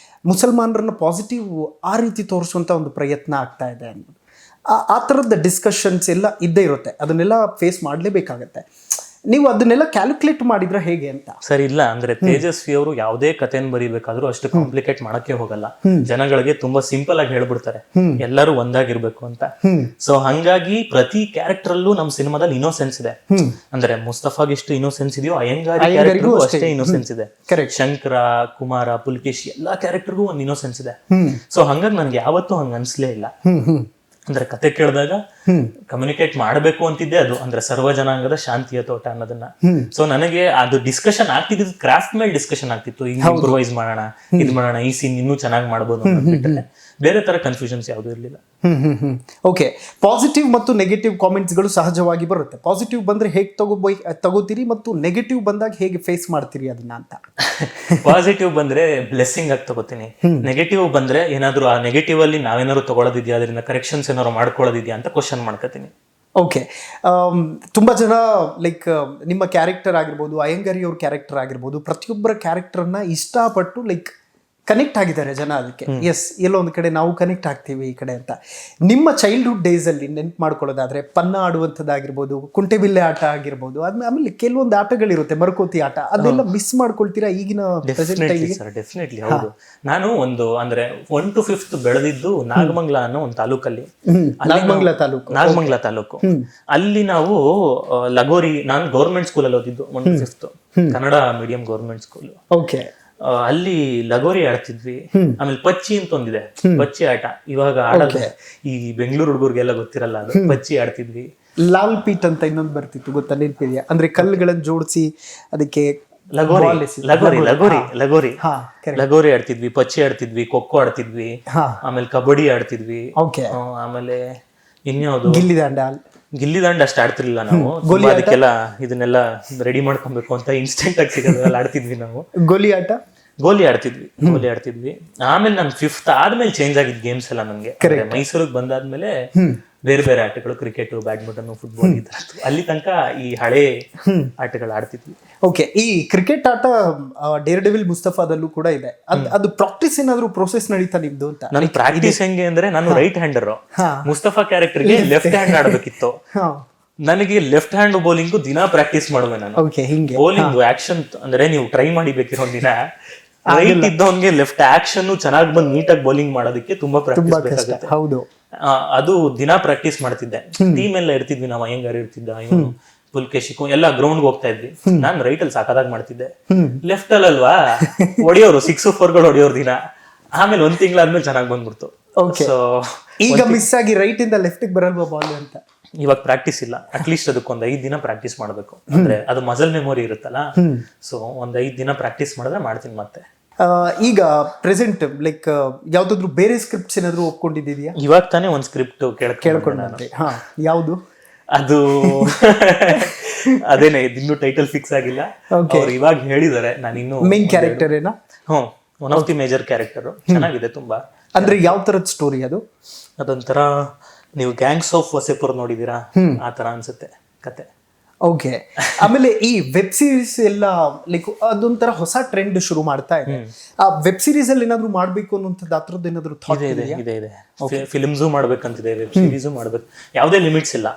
ಮುಸಲ್ಮಾನರನ್ನ ಪಾಸಿಟಿವ್ ಆ ರೀತಿ ತೋರಿಸುವಂತ ಒಂದು ಪ್ರಯತ್ನ ಆಗ್ತಾ ಇದೆ ಅನ್ನೋದು, ಆ ಥರದ ಡಿಸ್ಕಷನ್ಸ್ ಎಲ್ಲ ಇದ್ದೇ ಇರುತ್ತೆ. ಅದನ್ನೆಲ್ಲ ಫೇಸ್ ಮಾಡಲೇಬೇಕಾಗತ್ತೆ. ನೀವು ಅದನ್ನೆಲ್ಲ ಕ್ಯಾಲ್ಕುಲೇಟ್ ಮಾಡಿದ್ರೆ ಹೇಗೆ ಅಂತ? ಸರಿ, ಇಲ್ಲ ಅಂದ್ರೆ ತೇಜಸ್ವಿ ಅವರು ಯಾವುದೇ ಕಥೆಯನ್ನು ಬರೀಬೇಕಾದ್ರೂ ಅಷ್ಟು ಕಾಂಪ್ಲಿಕೇಟ್ ಮಾಡಕ್ಕೆ ಹೋಗಲ್ಲ. ಜನಗಳಿಗೆ ತುಂಬಾ ಸಿಂಪಲ್ ಆಗಿ ಹೇಳ್ಬಿಡ್ತಾರೆ ಎಲ್ಲರೂ ಒಂದಾಗಿರ್ಬೇಕು ಅಂತ. ಸೊ ಹಂಗಾಗಿ ಪ್ರತಿ ಕ್ಯಾರೆಕ್ಟರ್ ಅಲ್ಲೂ ನಮ್ ಸಿನಿಮಾದಲ್ಲಿ ಇನ್ನೋಸೆನ್ಸ್ ಇದೆ. ಅಂದ್ರೆ ಮುಸ್ತಫಾಗ್ ಎಷ್ಟು ಇನ್ನೋಸೆನ್ಸ್ ಇದೆಯೋ ಅಯ್ಯಂಗಾರಿ ಕ್ಯಾರೆಕ್ಟರ್ಗೂ ಅಷ್ಟೇ ಇನ್ನೋಸೆನ್ಸ್ ಇದೆ. ಶಂಕರ, ಕುಮಾರ, ಪುಲ್ಕೇಶಿ ಎಲ್ಲಾ ಕ್ಯಾರೆಕ್ಟರ್ಗೂ ಒಂದು ಇನ್ನೋಸೆನ್ಸ್ ಇದೆ. ಸೊ ಹಂಗಾಗಿ ನನ್ಗೆ ಯಾವತ್ತೂ ಹಂಗ ಅನ್ಸ್ಲೇ ಇಲ್ಲ. ಅಂದ್ರೆ ಕತೆ ಕೇಳಿದಾಗ ಕಮ್ಯುನಿಕೇಟ್ ಮಾಡಬೇಕು ಅಂತಿದ್ದೆ ಅದು, ಅಂದ್ರೆ ಸರ್ವ ಜನಾಂಗದ ಶಾಂತಿಯ ತೋಟ ಅನ್ನೋದನ್ನ. ಸೊ ನನಗೆ ಅದು ಡಿಸ್ಕಷನ್ ಆಗ್ತಿದ್ದು ಕ್ರಾಫ್ಟ್ ಮೇಲೆ ಡಿಸ್ಕಷನ್ ಆಗ್ತಿತ್ತು, ಹಿಂಗ್ ಇಂಪ್ರೂವೈಸ್ ಮಾಡೋಣ, ಇದ್ ಮಾಡೋಣ, ಈ ಸೀನ್ ಇನ್ನೂ ಚೆನ್ನಾಗಿ ಮಾಡ್ಬೋದು ಅನ್ನೋದು. ಬೇರೆ ತರ ಕನ್ಫ್ಯೂಷನ್ಸ್ ಯಾವ್ದು ಇರ್ಲಿಲ್ಲ. ಓಕೆ, ಪಾಸಿಟಿವ್ ಮತ್ತು ನೆಗೆಟಿವ್ ಕಾಮೆಂಟ್ಸ್ಗಳು ಸಹಜವಾಗಿ ಬರುತ್ತೆ. ಪಾಸಿಟಿವ್ ಬಂದ್ರೆ ಹೇಗೆ ತಗೋತೀರಿ ಮತ್ತು ನೆಗೆಟಿವ್ ಬಂದಾಗ ಹೇಗೆ ಫೇಸ್ ಮಾಡ್ತೀರಿ ಅದನ್ನ ಅಂತ? ಪಾಸಿಟಿವ್ ಬಂದ್ರೆ ಬ್ಲೆಸ್ಸಿಂಗ್ ಆಗಿ ತಗೋತೀನಿ. ನೆಗೆಟಿವ್ ಬಂದ್ರೆ ಏನಾದ್ರು ಆ ನೆಗೆಟಿವ್ ಅಲ್ಲಿ ನಾವೇನಾದ್ರು ತಗೊಳ್ಳೋದಿದ್ಯಾ, ಅದರಿಂದ ಕರೆಕ್ಷನ್ಸ್ ಏನಾದ್ರು ಮಾಡ್ಕೊಳ್ಳೋದಿದ್ಯಾ ಅಂತ ಕ್ವಶನ್ ಮಾಡ್ಕೋತೀನಿ. ಓಕೆ, ತುಂಬ ಜನ ಲೈಕ್ ನಿಮ್ಮ ಕ್ಯಾರೆಕ್ಟರ್ ಆಗಿರ್ಬೋದು, ಅಯ್ಯಂಗಾರಿ ಅವ್ರ ಕ್ಯಾರೆಕ್ಟರ್ ಆಗಿರ್ಬೋದು, ಪ್ರತಿಯೊಬ್ಬರ ಕ್ಯಾರೆಕ್ಟರ್ನ ಇಷ್ಟಪಟ್ಟು ಲೈಕ್ ಕನೆಕ್ಟ್ ಆಗಿದ್ದಾರೆ ಜನ. ಅದಕ್ಕೆ ಎಸ್, ಎಲ್ಲೋ ಒಂದು ಕಡೆ ನಾವು ಕನೆಕ್ಟ್ ಆಗ್ತೀವಿ ಈ ಕಡೆ ಅಂತ. ನಿಮ್ಮ ಚೈಲ್ಡ್ಹುಡ್ ಡೇಸಲ್ಲಿ ನೆನ್ಪು ಮಾಡ್ಕೊಳ್ಳೋದಾದ್ರೆ ಪನ್ನ ಆಡುವಂಥದ್ದಾಗಿರ್ಬೋದು, ಕುಂಟೆಬಿಲ್ಲೆ ಆಟ ಆಗಿರ್ಬೋದು, ಆಮೇಲೆ ಕೆಲವೊಂದು ಆಟಗಳಿರುತ್ತೆ, ಮರಕೋತಿ ಆಟ, ಅದೆಲ್ಲ ಮಿಸ್ ಮಾಡ್ಕೊಳ್ತೀರಾ ಈಗಿನ ಪ್ರೆಸೆಂಟ್ ಟೈಮಿಗೆ? ಡೆಫಿನೆಟ್ಲಿ ಹೌದು. ನಾನು ಒಂದು ಅಂದ್ರೆ 1 to 5th ಬೆಳೆದಿದ್ದು ನಾಗಮಂಗಲ ಅನ್ನೋ ಒಂದು ತಾಲೂಕಲ್ಲಿ. ನಾಗಮಂಗಲ ತಾಲೂಕು. ಅಲ್ಲಿ ನಾವು ಲಗೋರಿ, ನಾನು ಗೌರ್ಮೆಂಟ್ ಸ್ಕೂಲಲ್ಲಿ ಓದಿದ್ದು 1 to 5th, Kannada medium government school. Okay, ಅಲ್ಲಿ ಲಗೋರಿ ಆಡ್ತಿದ್ವಿ. ಆಮೇಲೆ ಪಚ್ಚಿ ಅಂತ ಒಂದಿದೆ, ಪಚ್ಚಿ ಆಟ ಇವಾಗ ಆಡೋದು ಈ ಬೆಂಗಳೂರು ಹುಡುಗರಿಗೆಲ್ಲ ಗೊತ್ತಿರಲ್ಲ, ಅದು ಪಚ್ಚಿ ಆಡ್ತಿದ್ವಿ. ಲಾಲ್ ಪೀಟ್ ಅಂತ ಇನ್ನೊಂದು ಬರ್ತಿತ್ತು, ಗೊತ್ತಾ, ನೆನಪಿದೆಯಾ? ಅಂದ್ರೆ ಕಲ್ಲುಗಳನ್ನು ಜೋಡಿಸಿ ಅದಕ್ಕೆ ಲಗೋರಿ ಆಡ್ತಿದ್ವಿ, ಪಚ್ಚಿ ಆಡ್ತಿದ್ವಿ, ಖೋಖೋ ಆಡ್ತಿದ್ವಿ, ಆಮೇಲೆ ಕಬಡ್ಡಿ ಆಡ್ತಿದ್ವಿ, ಆಮೇಲೆ ಇನ್ಯಾವುದು ಗಿಲ್ಲಿ ದಾಂಡ ಅಷ್ಟು ಆಡ್ತಿರ್ಲಿಲ್ಲ ನಾವು. ಅದಕ್ಕೆಲ್ಲ ಇದನ್ನೆಲ್ಲ ರೆಡಿ ಮಾಡ್ಕೊಬೇಕು ಅಂತ ಇನ್ಸ್ಟೆಂಟ್ ಆಗಿ ಸಿಗೋದ್ರಲ್ಲಿ ಆಡ್ತಿದ್ವಿ ನಾವು. ಗೋಲಿ ಆಡ್ತಿದ್ವಿ. ಆಮೇಲೆ ನಾನು 5th ಆದ್ಮೇಲೆ ಚೇಂಜ್ ಆಗಿದ್ ಗೇಮ್ಸ್ ಎಲ್ಲ ನನ್ಗೆ. ಮೈಸೂರಿಗೆ ಬಂದಾದ್ಮೇಲೆ ಬೇರೆ ಬೇರೆ ಆಟಗಳು, ಕ್ರಿಕೆಟ್, ಬ್ಯಾಡ್ಮಿಂಟನ್, ಫುಟ್ಬಾಲ್, ಈ ತರ ಅಲ್ಲಿ ತನಕ ಈ ಹಳೆ ಆಟಗಳು ಆಡ್ತಿದ್ವಿ. ಓಕೆ, ಈ ಕ್ರಿಕೆಟ್ ಆಟ ಡೇರ್ ಡೆವಿಲ್ ಮುಸ್ತಫಾದಲ್ಲೂ ಕೂಡ ಇದೆ. ಅದು ಪ್ರಾಕ್ಟೀಸ್ ಏನಾದ್ರು ಪ್ರೋಸೆಸ್ ನಡೀತಾ ನಿಮ್ದು ಅಂತ? ನನ್ ಪ್ರಾಕ್ಟೀಸ್ ಹೆಂಗೆ ಅಂದ್ರೆ, ನಾನು ರೈಟ್ ಹ್ಯಾಂಡರ್, ಮುಸ್ತಫಾ ಕ್ಯಾರೆಕ್ಟರ್ಗೆ ಲೆಫ್ಟ್ ಹ್ಯಾಂಡ್ ಆಡಬೇಕಿತ್ತು. ನನಗೆ ಲೆಫ್ಟ್ ಹ್ಯಾಂಡ್ ಬೌಲಿಂಗ್ ದಿನ ಪ್ರಾಕ್ಟೀಸ್ ಮಾಡುವೆ ನಾನು. ಬೌಲಿಂಗ್ ಆಕ್ಷನ್ ಅಂದ್ರೆ ನೀವು ಟ್ರೈ ಮಾಡಿ ಬೇಕಿರೋ ದಿನ. ರೈಟ್ ಇದ್ದವನ್ಗೆ ಲೆಫ್ಟ್ ಆಕ್ಷನ್ ಚೆನ್ನಾಗಿ ಬಂದು ನೀಟಾಗಿ ಬೌಲಿಂಗ್ ಮಾಡೋದಕ್ಕೆ ತುಂಬಾ ಪ್ರಾಕ್ಟೀಸ್ ಬೇಕಾಗುತ್ತೆ. ಹೌದು, ಅದು ದಿನ ಪ್ರಾಕ್ಟೀಸ್ ಮಾಡ್ತಿದ್ದೆ. ಟೀಮ್ ಎಲ್ಲ ಇರ್ತಿದ್ವಿ ನಾವು, ಅಯ್ಯಂಗಾರ್ ಇರ್ತಿದ್ದ, ಇವನು ಪುಲ್ಕೇಶಿ, ಎಲ್ಲ ಗ್ರೌಂಡ್ ಹೋಗ್ತಾ ಇದ್ವಿ. ನಾನ್ ರೈಟ್ ಅಲ್ಲಿ ಸಾಕಾದಾಗ ಮಾಡ್ತಿದ್ದೆ. ಲೆಫ್ಟ್ ಅಲ್ವಾ ಹೊಡಿಯೋರು 6 4 ಹೊಡಿಯೋರು ದಿನ. ಆಮೇಲೆ 1 ತಿಂಗಳಾದ್ಮೇಲೆ ಚೆನ್ನಾಗಿ ಬಂದ್ಬಿಡ್ತು. ಈಗ ಮಿಸ್ ಆಗಿ ರೈಟ್ ಇಂದ ಲೆಫ್ಟ್ ಬರಲ್ವಾ ಬಾಲ್ ಅಂತ? ಇವಾಗ ಪ್ರಾಕ್ಟೀಸ್ ಇಲ್ಲ. ಅಟ್ಲೀಸ್ಟ್ ಅದಕ್ಕೊಂದು 5 ದಿನ ಪ್ರಾಕ್ಟೀಸ್ ಮಾಡ್ಬೇಕು. ಅಂದ್ರೆ ಅದು ಮಸಲ್ ಮೆಮೊರಿ ಇರುತ್ತಲ್ಲ, ಸೊ ಒಂದು 5 ದಿನ ಪ್ರಾಕ್ಟೀಸ್ ಮಾಡಿದ್ರೆ ಮಾಡ್ತೀನಿ ಮತ್ತೆ. ಈಗ ಪ್ರೆಸೆಂಟ್ ಲೈಕ್ ಯಾವ್ದಾದ್ರು ಬೇರೆ ಸ್ಕ್ರಿಪ್ಟ್ಸ್ ಏನಾದ್ರು ಒಪ್ಕೊಂಡಿದ್ದೀಯಾ? ಇವಾಗ ತಾನೇ ಒಂದು ಸ್ಕ್ರಿಪ್ಟ್ ಕೇಳ್ಕೊಂಡೆ. ಯಾವುದು ಅದು? ಅದೇನೆ, ಇನ್ನು ಟೈಟಲ್ ಫಿಕ್ಸ್ ಆಗಿಲ್ಲ. ಅವ್ರು ಇವಾಗ ಹೇಳಿದ್ದಾರೆ. ನಾನು ಇನ್ನು ಮೇನ್ ಕ್ಯಾರೆಕ್ಟರ್ ಏನಾ? One of the major character. ಚೆನ್ನಾಗಿದೆ ತುಂಬಾ. ಅಂದ್ರೆ ಯಾವ ತರದ ಸ್ಟೋರಿ ಅದು? ಅದೊಂಥರ, ನೀವು ಗ್ಯಾಂಗ್ಸ್ ಆಫ್ ವಸೇಪುರ್ ನೋಡಿದೀರಾ, ಆ ತರ ಅನ್ಸುತ್ತೆ ಕತೆ. ಓಕೆ, ಆಮೇಲೆ ಈ ವೆಬ್ ಸೀರೀಸ್ ಎಲ್ಲ ಲೈಕ್ ಅದೊಂಥರ ಹೊಸ ಟ್ರೆಂಡ್ ಶುರು ಮಾಡ್ತಾ ಇದೆ. ಆ ವೆಬ್ ಸೀರೀಸ್ ಅಲ್ಲಿ ಏನಾದ್ರು ಮಾಡ್ಬೇಕು ಅನ್ನೋಂಥದ್ದು, ಆ ಥರದ್ದು ಏನಾದ್ರು ಥಾಟ್ ಇದೆ? ಫಿಲ್ಮ್ಸು ಮಾಡ್ಬೇಕಂತಿದೆ, ವೆಬ್ ಸೀರೀಸು ಮಾಡ್ಬೇಕು. ಯಾವುದೇ ಲಿಮಿಟ್ಸ್ ಇಲ್ಲ.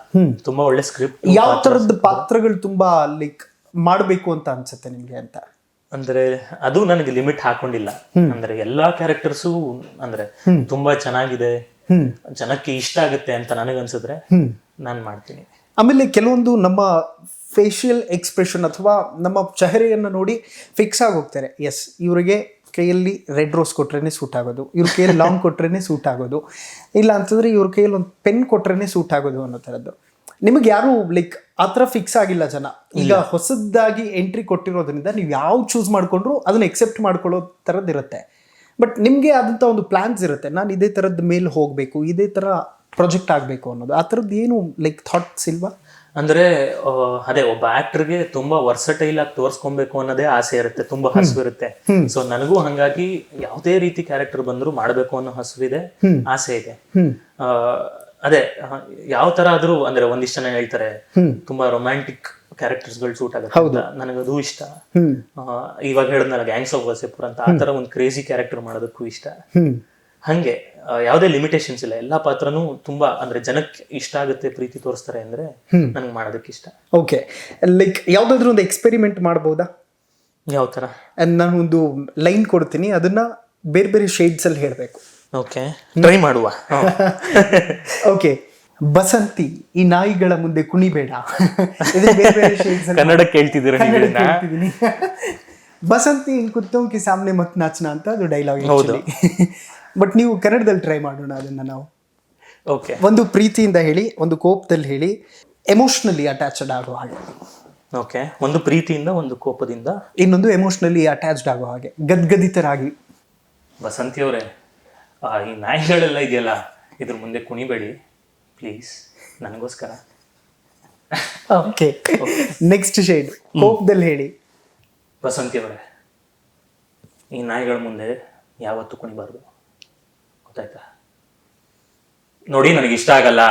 ತುಂಬಾ ಒಳ್ಳೆ ಸ್ಕ್ರಿಪ್ಟ್. ಯಾವ ತರದ ಪಾತ್ರಗಳು ತುಂಬಾ ಲೈಕ್ ಮಾಡ್ಬೇಕು ಅಂತ ಅನ್ಸುತ್ತೆ ನಿಮ್ಗೆ ಅಂತ? ಅಂದ್ರೆ ಅದು ನನಗೆ ಲಿಮಿಟ್ ಹಾಕೊಂಡಿಲ್ಲ. ಅಂದ್ರೆ ಎಲ್ಲಾ ಕ್ಯಾರೆಕ್ಟರ್ಸು ಅಂದ್ರೆ ತುಂಬಾ ಚೆನ್ನಾಗಿದೆ, ಜನಕ್ಕೆ ಇಷ್ಟ ಆಗುತ್ತೆ ಅಂತ ನನಗನ್ಸಿದ್ರೆ ನಾನು ಮಾಡ್ತೀನಿ. ಆಮೇಲೆ ಕೆಲವೊಂದು ನಮ್ಮ ಫೇಶಿಯಲ್ ಎಕ್ಸ್ಪ್ರೆಷನ್ ಅಥವಾ ನಮ್ಮ ಚೆಹರೆಯನ್ನು ನೋಡಿ ಫಿಕ್ಸ್ ಆಗಿ ಹೋಗ್ತಾರೆ. ಎಸ್, ಇವರಿಗೆ ಕೈಯಲ್ಲಿ ರೆಡ್ ರೋಸ್ ಕೊಟ್ರೇನೆ ಸೂಟ್ ಆಗೋದು, ಇವ್ರ ಕೈಯಲ್ಲಿ ಲಾಂಗ್ ಕೊಟ್ರೇನೆ ಸೂಟ್ ಆಗೋದು, ಇಲ್ಲ ಅಂತಂದ್ರೆ ಇವ್ರ ಕೈಯಲ್ಲಿ ಒಂದು ಪೆನ್ ಕೊಟ್ರೇನೆ ಸೂಟ್ ಆಗೋದು ಅನ್ನೋ ಥರದ್ದು. ನಿಮಗೆ ಯಾರು ಲೈಕ್ ಆ ಥರ ಫಿಕ್ಸ್ ಆಗಿಲ್ಲ ಜನ? ಈಗ ಹೊಸದಾಗಿ ಎಂಟ್ರಿ ಕೊಟ್ಟಿರೋದ್ರಿಂದ ನೀವು ಯಾವ ಚೂಸ್ ಮಾಡ್ಕೊಂಡ್ರು ಅದನ್ನ ಎಕ್ಸೆಪ್ಟ್ ಮಾಡ್ಕೊಳ್ಳೋ ಥರದ್ದು ಇರುತ್ತೆ. ಬಟ್ ನಿಮಗೆ ಆದಂಥ ಒಂದು ಪ್ಲಾನ್ಸ್ ಇರುತ್ತೆ, ನಾನು ಇದೇ ಥರದ್ದು ಮೇಲೆ ಹೋಗಬೇಕು, ಇದೇ ಥರ ಪ್ರಾಜೆಕ್ಟ್ ಆಗಬೇಕು ಅನ್ನೋದು. ಆ ಥರದ್ದು ಏನು ಲೈಕ್ ಥಾಟ್ಸ್ ಇಲ್ವಾ? ಅಂದ್ರೆ ಅದೇ, ಒಬ್ಬ ಆಕ್ಟರ್ಗೆ ತುಂಬಾ ವರ್ಸಟೈಲ್ ಆಗಿ ತೋರ್ಸ್ಕೊಬೇಕು ಅನ್ನೋದೇ ಆಸೆ ಇರುತ್ತೆ, ತುಂಬಾ ಹಸುವಿರುತ್ತೆ. ಸೊ ನನಗೂ ಹಂಗಾಗಿ ಯಾವುದೇ ರೀತಿ ಕ್ಯಾರೆಕ್ಟರ್ ಬಂದ್ರು ಮಾಡ್ಬೇಕು ಅನ್ನೋ ಹಸುವಿದೆ, ಆಸೆ ಇದೆ. ಅದೇ ಯಾವ ತರ ಆದ್ರೂ ಅಂದ್ರೆ ಒಂದಿಷ್ಟು ಜನ ಹೇಳ್ತಾರೆ ತುಂಬಾ ರೊಮ್ಯಾಂಟಿಕ್ ಕ್ಯಾರೆಕ್ಟರ್ಸ್ ಗಳು ಸೂಟ್ ಆಗುತ್ತೆ ಅಂತ. ನನಗದು ಇಷ್ಟ. ಇವಾಗ ಹೇಳಿದ್ನಲ್ಲ ಗ್ಯಾಂಗ್ಸ್ ಆಫ್ ವಾಸೆಪುರ್ ಅಂತ, ಆ ತರ ಒಂದು ಕ್ರೇಜಿ ಕ್ಯಾರೆಕ್ಟರ್ ಮಾಡೋದಕ್ಕೂ ಇಷ್ಟ. ಹಂಗೆ ಯಾವುದೇ ಲಿಮಿಟೇಷನ್ಸ್ ಇಲ್ಲ, ಎಲ್ಲಾ ಪಾತ್ರನೂ ತುಂಬಾ ಅಂದ್ರೆ ಜನಕ್ಕೆ ಇಷ್ಟ ಆಗುತ್ತೆ, ಪ್ರೀತಿ ತೋರಿಸ್ತಾರೆ ಅಂದ್ರೆ ನಂಗೆ ಮಾಡೋದಕ್ಕೆ ಇಷ್ಟ. ಓಕೆ, ಲೈಕ್ ಯಾವ್ದಾದ್ರು ಒಂದು ಎಕ್ಸ್ಪೆರಿಮೆಂಟ್ ಮಾಡ್ಬೋದಾ? ಯಾವ ತರ? ನಾನು ಒಂದು ಲೈನ್ ಕೊಡ್ತೀನಿ, ಅದನ್ನ ಬೇರೆ ಬೇರೆ ಶೇಡ್ಸ್ ಅಲ್ಲಿ ಹೇಳ್ಬೇಕು. ಓಕೆ, ಟ್ರೈ ಮಾಡುವ. ಓಕೆ, ಬಸಂತಿ ಈ ನಾಯಿಗಳ ಮುಂದೆ ಕುಣಿಬೇಡ. ಇದು ಬೇರೆ ಬೇರೆ shades ಅಲ್ಲಿ ಕನ್ನಡ ಕೇಳ್ತಿದ್ದೀರಾ? ಕನ್ನಡ ಕೇಳ್ತಿದ್ದೀನಿ. ಬಸಂತಿ ಇನ್ ಕುತ್ತೋಂಕಿ ಸಾಮ್ನೆ ಮತ್ ನಾಚನ ಅಂತ ಅದು ಡೈಲಾಗ್. ಬಟ್ ನೀವು ಕನ್ನಡದಲ್ಲಿ ಟ್ರೈ ಮಾಡೋಣ ಅದನ್ನ ನಾವು. ಓಕೆ, ಒಂದು ಪ್ರೀತಿಯಿಂದ ಹೇಳಿ, ಒಂದು ಕೋಪದಲ್ಲಿ ಹೇಳಿ, ಎಮೋಷನಲಿ ಅಟ್ಯಾಚ್ಡ್ ಆಗೋ ಹಾಗೆ. ಓಕೆ, ಒಂದು ಪ್ರೀತಿಯಿಂದ, ಒಂದು ಕೋಪದಿಂದ, ಇನ್ನೊಂದು ಎಮೋಷನಲಿ ಅಟ್ಯಾಚ್ಡ್ ಆಗೋ ಹಾಗೆ, ಗದ್ಗದಿತರಾಗಿ. ಬಸಂತಿ ಅವರೇ, ಈ ನಾಯಿಗಳೆಲ್ಲ ಇದೆಯಲ್ಲ, ಇದ್ರ ಮುಂದೆ ಕುಣಿಬೇಡಿ ಪ್ಲೀಸ್, ನನಗೋಸ್ಕರ. ಓಕೆ, ನೆಕ್ಸ್ಟ್ ಶೇಡ್, ಕೋಪದಲ್ಲಿ ಹೇಳಿ. ಬಸಂತಿ ಅವರೇ, ಈ ನಾಯಿಗಳ ಮುಂದೆ ಯಾವತ್ತೂ ಕುಣಿಬಾರ್ದು, ಗೊತ್ತಾಯ್ತಾ? ನೋಡಿ, ನನಗೆ ಇಷ್ಟ ಆಗಲ್ಲ.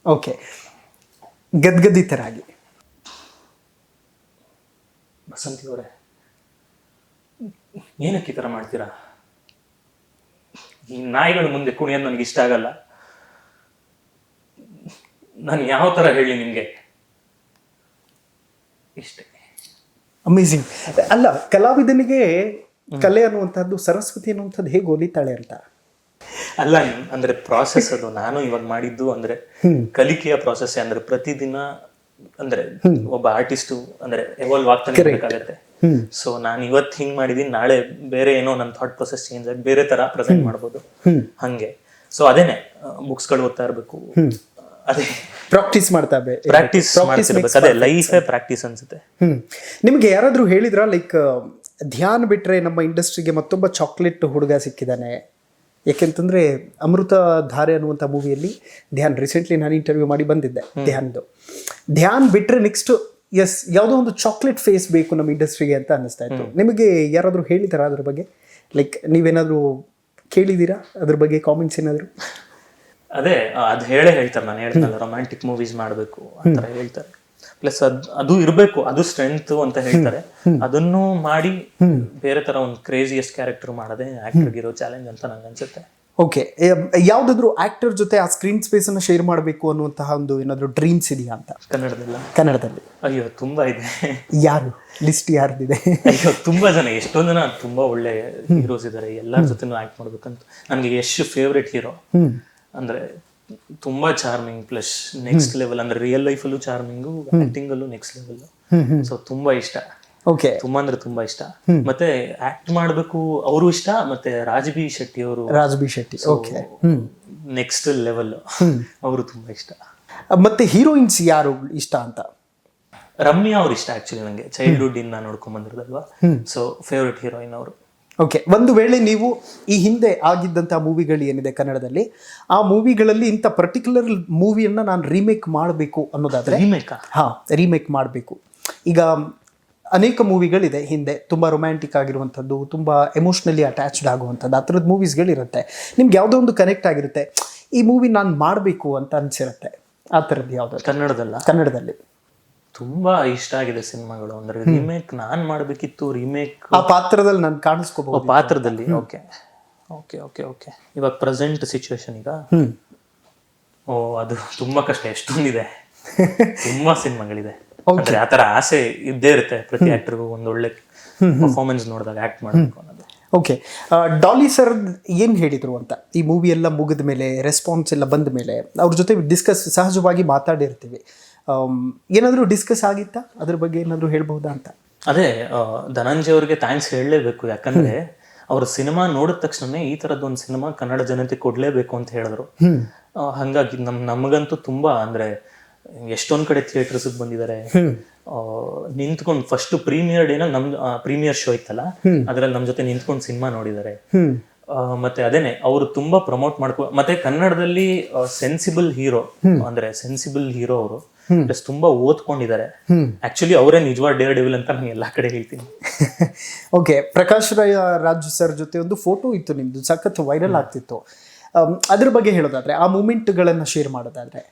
ಓಕೆ, ಗದ್ಗದಿತರಾಗಿ. ಬಸಂತಿ ಅವರೇ, ಏನಕ್ಕೆ ಈ ಥರ ಮಾಡ್ತೀರಾ? ಈ ನಾಯಿಗಳ ಮುಂದೆ ಕುಣಿಯೋದು ನನಗೆ ಇಷ್ಟ ಆಗಲ್ಲ. ನಾನು ಯಾವ ಥರ ಹೇಳಿ ನಿಮಗೆ? ಇಷ್ಟೇ. ಅಮೇಝಿಂಗ್. ಅಲ್ಲ, ಕಲಾವಿದನಿಗೆ ಕಲೆ ಅನ್ನುವಂಥದ್ದು ಸರಸ್ವತಿ ಅನ್ನುವಂಥದ್ದು ಹೇಗೆ ಒಲಿತಾಳೆ ಅಂತ. ಅಲ್ಲ, ಅಂದ್ರೆ ಪ್ರಾಸೆಸ್ ಅದು. ನಾನು ಇವಾಗ ಮಾಡಿದ್ದು ಅಂದ್ರೆ ಕಲಿಕೆಯ ಪ್ರಾಸೆಸ್. ಅಂದ್ರೆ ಪ್ರತಿದಿನ ಅಂದ್ರೆ ಒಬ್ಬ ಆರ್ಟಿಸ್ಟು ಅಂದ್ರೆ ಎವಾಲ್ವ್ ಆಗ್ತಾನೆ ಇರ್ಬೇಕಾಗತ್ತೆ. ಸೊ ನಾನು ಇವತ್ತು ಹಿಂಗ್ ಮಾಡಿದೀನಿ, ನಾಳೆ ಬೇರೆ ಏನೋ ನನ್ನ ಥಾಟ್ ಪ್ರೊಸೆಸ್ ಚೇಂಜ್ ಆಗಿ ಬೇರೆ ತರ ಪ್ರೆಸೆಂಟ್ ಮಾಡ್ಬೋದು. ಹಂಗೆ. ಸೊ ಅದೇನೆ, ಬುಕ್ಸ್ ಗಳು ಓದ್ತಾ ಇರ್ಬೇಕು. ಅದೇ ಪ್ರಾಕ್ಟೀಸ್ ಮಾಡ್ತಿರ್ಬೇಕು. ಅದೇ ಲೈಫೇ ಪ್ರಾಕ್ಟೀಸ್ ಅನ್ಸುತ್ತೆ. ನಿಮ್ಗೆ ಯಾರಾದ್ರೂ ಹೇಳಿದ್ರ ಲೈಕ್ ಧ್ಯಾನ್ ಬಿಟ್ರೆ ನಮ್ಮ ಇಂಡಸ್ಟ್ರಿಗೆ ಮತ್ತೊಬ್ಬ ಚಾಕ್ಲೇಟ್ ಹುಡುಗ ಸಿಕ್ಕಿದ್ದಾನೆ? ಯಾಕೆಂತಂದ್ರೆ ಅಮೃತ ಧಾರೆ ಅನ್ನುವಂಥ ಮೂವಿಯಲ್ಲಿ ಧ್ಯಾನ್, ರೀಸೆಂಟ್ಲಿ ನಾನು ಇಂಟರ್ವ್ಯೂ ಮಾಡಿ ಬಂದಿದ್ದೆ ಧ್ಯಾನ್ ಬಿಟ್ರೆ ನೆಕ್ಸ್ಟ್ ಯಾವುದೋ ಒಂದು ಚಾಕ್ಲೇಟ್ ಫೇಸ್ ಬೇಕು ನಮ್ಮ ಇಂಡಸ್ಟ್ರಿಗೆ ಅಂತ ಅನ್ನಿಸ್ತಾ ಇತ್ತು. ನಿಮಗೆ ಯಾರಾದರೂ ಹೇಳಿದಾರ ಅದ್ರ ಬಗ್ಗೆ? ಲೈಕ್ ನೀವೇನಾದರೂ ಕೇಳಿದ್ದೀರಾ ಅದ್ರ ಬಗ್ಗೆ, ಕಾಮೆಂಟ್ಸ್ ಏನಾದರೂ? ಅದೇ ಅದು ಹೇಳ್ತಾರೆ, ನಾನು ಹೇಳ್ತಾನಲ್ಲ, ರೊಮ್ಯಾಂಟಿಕ್ ಮೂವೀಸ್ ಮಾಡಬೇಕು ಅಂತ ಹೇಳ್ತಾರೆ. ಪ್ಲಸ್ ಅದು ಇರಬೇಕು, ಅದು ಸ್ಟ್ರೆಂತ್ ಅಂತ ಹೇಳ್ತಾರೆ. ಅದನ್ನು ಮಾಡಿ ಬೇರೆ ತರ ಒಂದು ಕ್ರೇಜಿಯಸ್ಟ್ ಕ್ಯಾರೆಕ್ಟರ್ ಮಾಡೋದೇ ಆಕ್ಟರ್ಗೆ ಇರೋ ಚಾಲೆಂಜ್ ಅಂತ ನಂಗೆ ಅನ್ಸುತ್ತೆ. ಓಕೆ, ಯಾವ್ದಾದ್ರು ಆಕ್ಟರ್ ಜೊತೆ ಆ ಸ್ಕ್ರೀನ್ ಸ್ಪೇಸ್ ಅನ್ನು ಶೇರ್ ಮಾಡಬೇಕು ಅನ್ನುವಂತಹ ಒಂದು ಏನಾದ್ರು ಡ್ರೀಮ್ಸ್ ಇದೆಯಾ ಅಂತ? ಕನ್ನಡದಲ್ಲಿ? ಅಯ್ಯೋ, ತುಂಬಾ ಇದೆ. ಯಾರು ಲಿಸ್ಟ್ ಯಾರ್ದಿದೆ? ಅಯ್ಯೋ, ತುಂಬಾ ಜನ, ಎಷ್ಟೊಂದು ಜನ ತುಂಬಾ ಒಳ್ಳೆ ಹೀರೋಸ್ ಇದಾರೆ. ಎಲ್ಲರ ಜೊತೆನೂ ಆಕ್ಟ್ ಮಾಡ್ಬೇಕಂತ ನನಗೆ ಎಷ್ಟು ಫೇವ್ರೆಟ್ ಹೀರೋ ಅಂದ್ರೆ, ತುಂಬಾ ಚಾರ್ಮಿಂಗ್, ಪ್ಲಸ್ ನೆಕ್ಸ್ಟ್ ಲೆವೆಲ್. ಅಂದ್ರೆ ರಿಯಲ್ ಲೈಫ್ ಅಲ್ಲೂ ಚಾರ್ಮಿಂಗು, ಆಕ್ಟಿಂಗ್ ಅಲ್ಲೂ ನೆಕ್ಸ್ಟ್ ಲೆವೆಲ್. ಸೊ ತುಂಬಾ ಇಷ್ಟ. ಓಕೆ, ತುಂಬಾ ಅಂದ್ರೆ ತುಂಬಾ ಇಷ್ಟ. ಮತ್ತೆ ಆಕ್ಟ್ ಮಾಡ್ಬೇಕು ಅವರು ಇಷ್ಟ. ಮತ್ತೆ ರಾಜ್ಬಿ ಶೆಟ್ಟಿ ಅವರು, ಓಕೆ, ನೆಕ್ಸ್ಟ್ ಲೆವೆಲ್, ಅವರು ತುಂಬಾ ಇಷ್ಟ. ಮತ್ತೆ ಹೀರೋಯಿನ್ಸ್ ಯಾರು ಇಷ್ಟ ಅಂತ? ರಮ್ಯಾ ಅವ್ರು ಇಷ್ಟ. ಆಕ್ಚುಲಿ ನಂಗೆ ಚೈಲ್ಡ್ಹುಡ್ ಇಂದ ನೋಡ್ಕೊಂಡ್ ಬಂದಿರೋದಲ್ವಾ, ಸೊ ಫೇವ್ರೆಟ್ ಹೀರೋಯಿನ್ ಅವರು. ಓಕೆ, ಒಂದು ವೇಳೆ ನೀವು ಈ ಹಿಂದೆ ಆಗಿದ್ದಂಥ ಮೂವಿಗಳು ಏನಿದೆ ಕನ್ನಡದಲ್ಲಿ, ಆ ಮೂವಿಗಳಲ್ಲಿ ಇಂಥ ಪರ್ಟಿಕ್ಯುಲರ್ ಮೂವಿಯನ್ನು ನಾನು ರೀಮೇಕ್ ಮಾಡಬೇಕು ಅನ್ನೋದಾದ್ರೆ, ರೀಮೇಕ್ ಮಾಡಬೇಕು. ಈಗ ಅನೇಕ ಮೂವಿಗಳಿದೆ ಹಿಂದೆ, ತುಂಬ ರೊಮ್ಯಾಂಟಿಕ್ ಆಗಿರುವಂಥದ್ದು, ತುಂಬ ಎಮೋಷ್ನಲಿ ಅಟ್ಯಾಚ್ಡ್ ಆಗುವಂಥದ್ದು, ಆ ಥರದ್ದು ಮೂವೀಸ್ಗಳಿರುತ್ತೆ. ನಿಮ್ಗೆ ಯಾವುದೋ ಒಂದು ಕನೆಕ್ಟ್ ಆಗಿರುತ್ತೆ, ಈ ಮೂವಿ ನಾನು ಮಾಡಬೇಕು ಅಂತ ಅನ್ಸಿರುತ್ತೆ. ಆ ಥರದ್ದು ಯಾವ್ದು ಕನ್ನಡದಲ್ಲಿ ತುಂಬಾ ಇಷ್ಟ ಆಗಿದೆ ಸಿನಿಮಾಗಳು? ಅಂದ್ರೆ ರೀಮೇಕ್ ನಾನ್ ಮಾಡ್ಬೇಕಿತ್ತು. ರೀಮೇಕ್ ಆ ಪಾತ್ರದಲ್ಲಿ ನಾನು ಕಾಣಿಸ್ಕೋಬಹುದು, ಪಾತ್ರದಲ್ಲಿ. ಓಕೆ ಓಕೆ ಓಕೆ ಓಕೆ ಇವಾಗ ಪ್ರೆಸೆಂಟ್ ಸಿಚುವೇಶನ್ ಈಗ ಅದು ತುಂಬಾ ಕಷ್ಟ. ಎಷ್ಟೊಂದಿದೆ, ತುಂಬಾ ಸಿನಿಮಾಗಳಿದೆ. ಅಂದ್ರೆ ಆತರ ಆಸೆ ಇದ್ದೇ ಇರುತ್ತೆ ಪ್ರತಿ ಆಕ್ಟರ್ಗೂ, ಒಂದೊಳ್ಳೆ ಪರ್ಫಾರ್ಮೆನ್ಸ್ ನೋಡಿದಾಗ ಆಕ್ಟ್ ಮಾಡಬೇಕು ಅನ್ನೋದು. ಓಕೆ, ಡಾಲಿ ಸರ್ ಏನು ಹೇಳಿದರು ಅಂತ, ಈ ಮೂವಿ ಎಲ್ಲ ಮುಗಿದ ಮೇಲೆ, ರೆಸ್ಪಾನ್ಸ್ ಎಲ್ಲ ಬಂದ ಮೇಲೆ ಅವ್ರ ಜೊತೆ ಸಹಜವಾಗಿ ಮಾತಾಡಿರ್ತೀವಿ, ಏನಾದರೂ ಡಿಸ್ಕಸ್ ಆಗಿತ್ತಾ? ಅದ್ರ ಬಗ್ಗೆ ಏನಾದರೂ ಹೇಳ್ಬಹುದಾ ಅಂತ? ಅದೇ ಧನಂಜಯ ಅವ್ರಿಗೆ ಥ್ಯಾಂಕ್ಸ್ ಹೇಳಲೇಬೇಕು. ಯಾಕಂದ್ರೆ ಅವ್ರ ಸಿನಿಮಾ ನೋಡಿದ ತಕ್ಷಣ ಈ ತರದೊಂದು ಸಿನಿಮಾ ಕನ್ನಡ ಜನತೆ ಕೊಡ್ಲೇಬೇಕು ಅಂತ ಹೇಳಿದ್ರು. ಹಂಗಾಗಿ ನಮಗಂತೂ ತುಂಬಾ ಅಂದ್ರೆ ಎಷ್ಟೊಂದ್ ಕಡೆ ಥಿಯೇಟರ್ಸ್ ಬಂದಿದ್ದಾರೆ, ನಿಂತ್ಕೊಂಡು ಫಸ್ಟ್ ಪ್ರೀಮಿಯರ್ ಡೇನ ಪ್ರೀಮಿಯರ್ ಶೋ ಇತ್ತಲ್ಲ, ಅದ್ರಲ್ಲಿ ನಮ್ ಜೊತೆ ನಿಂತ್ಕೊಂಡು ಸಿನಿಮಾ ನೋಡಿದ್ದಾರೆ. ಮತ್ತೆ ಅದೇನೆ ಅವರು ತುಂಬಾ ಪ್ರಮೋಟ್ ಮತ್ತೆ ಕನ್ನಡದಲ್ಲಿ ಸೆನ್ಸಿಬಲ್ ಹೀರೋ ಅವರು ಪ್ಲಸ್ ತುಂಬಾ ಓದ್ಕೊಂಡಿದ್ದಾರೆ. ಆಕ್ಚುಲಿ ಅವರೇ ನಿಜವಾದ ಡೇರ್ ಡೆವಿಲ್ ಅಂತ ನಾನು ಎಲ್ಲಾ ಕಡೆ ಹೇಳ್ತೀನಿ. ಓಕೆ, ಪ್ರಕಾಶ್ ರಾಜ್ ಸರ್ ಜೊತೆ ಒಂದು ಫೋಟೋ ಇತ್ತು ನಿಮ್ದು, ಸಖತ್ ವೈರಲ್ ಆಗ್ತಿತ್ತು. ಅದ್ರ ಬಗ್ಗೆ ಹೇಳೋದಾದ್ರೆ ಆ ಮೂಮೆಂಟ್ಗಳನ್ನ ಶೇರ್ ಮಾಡೋದಾದ್ರೆ.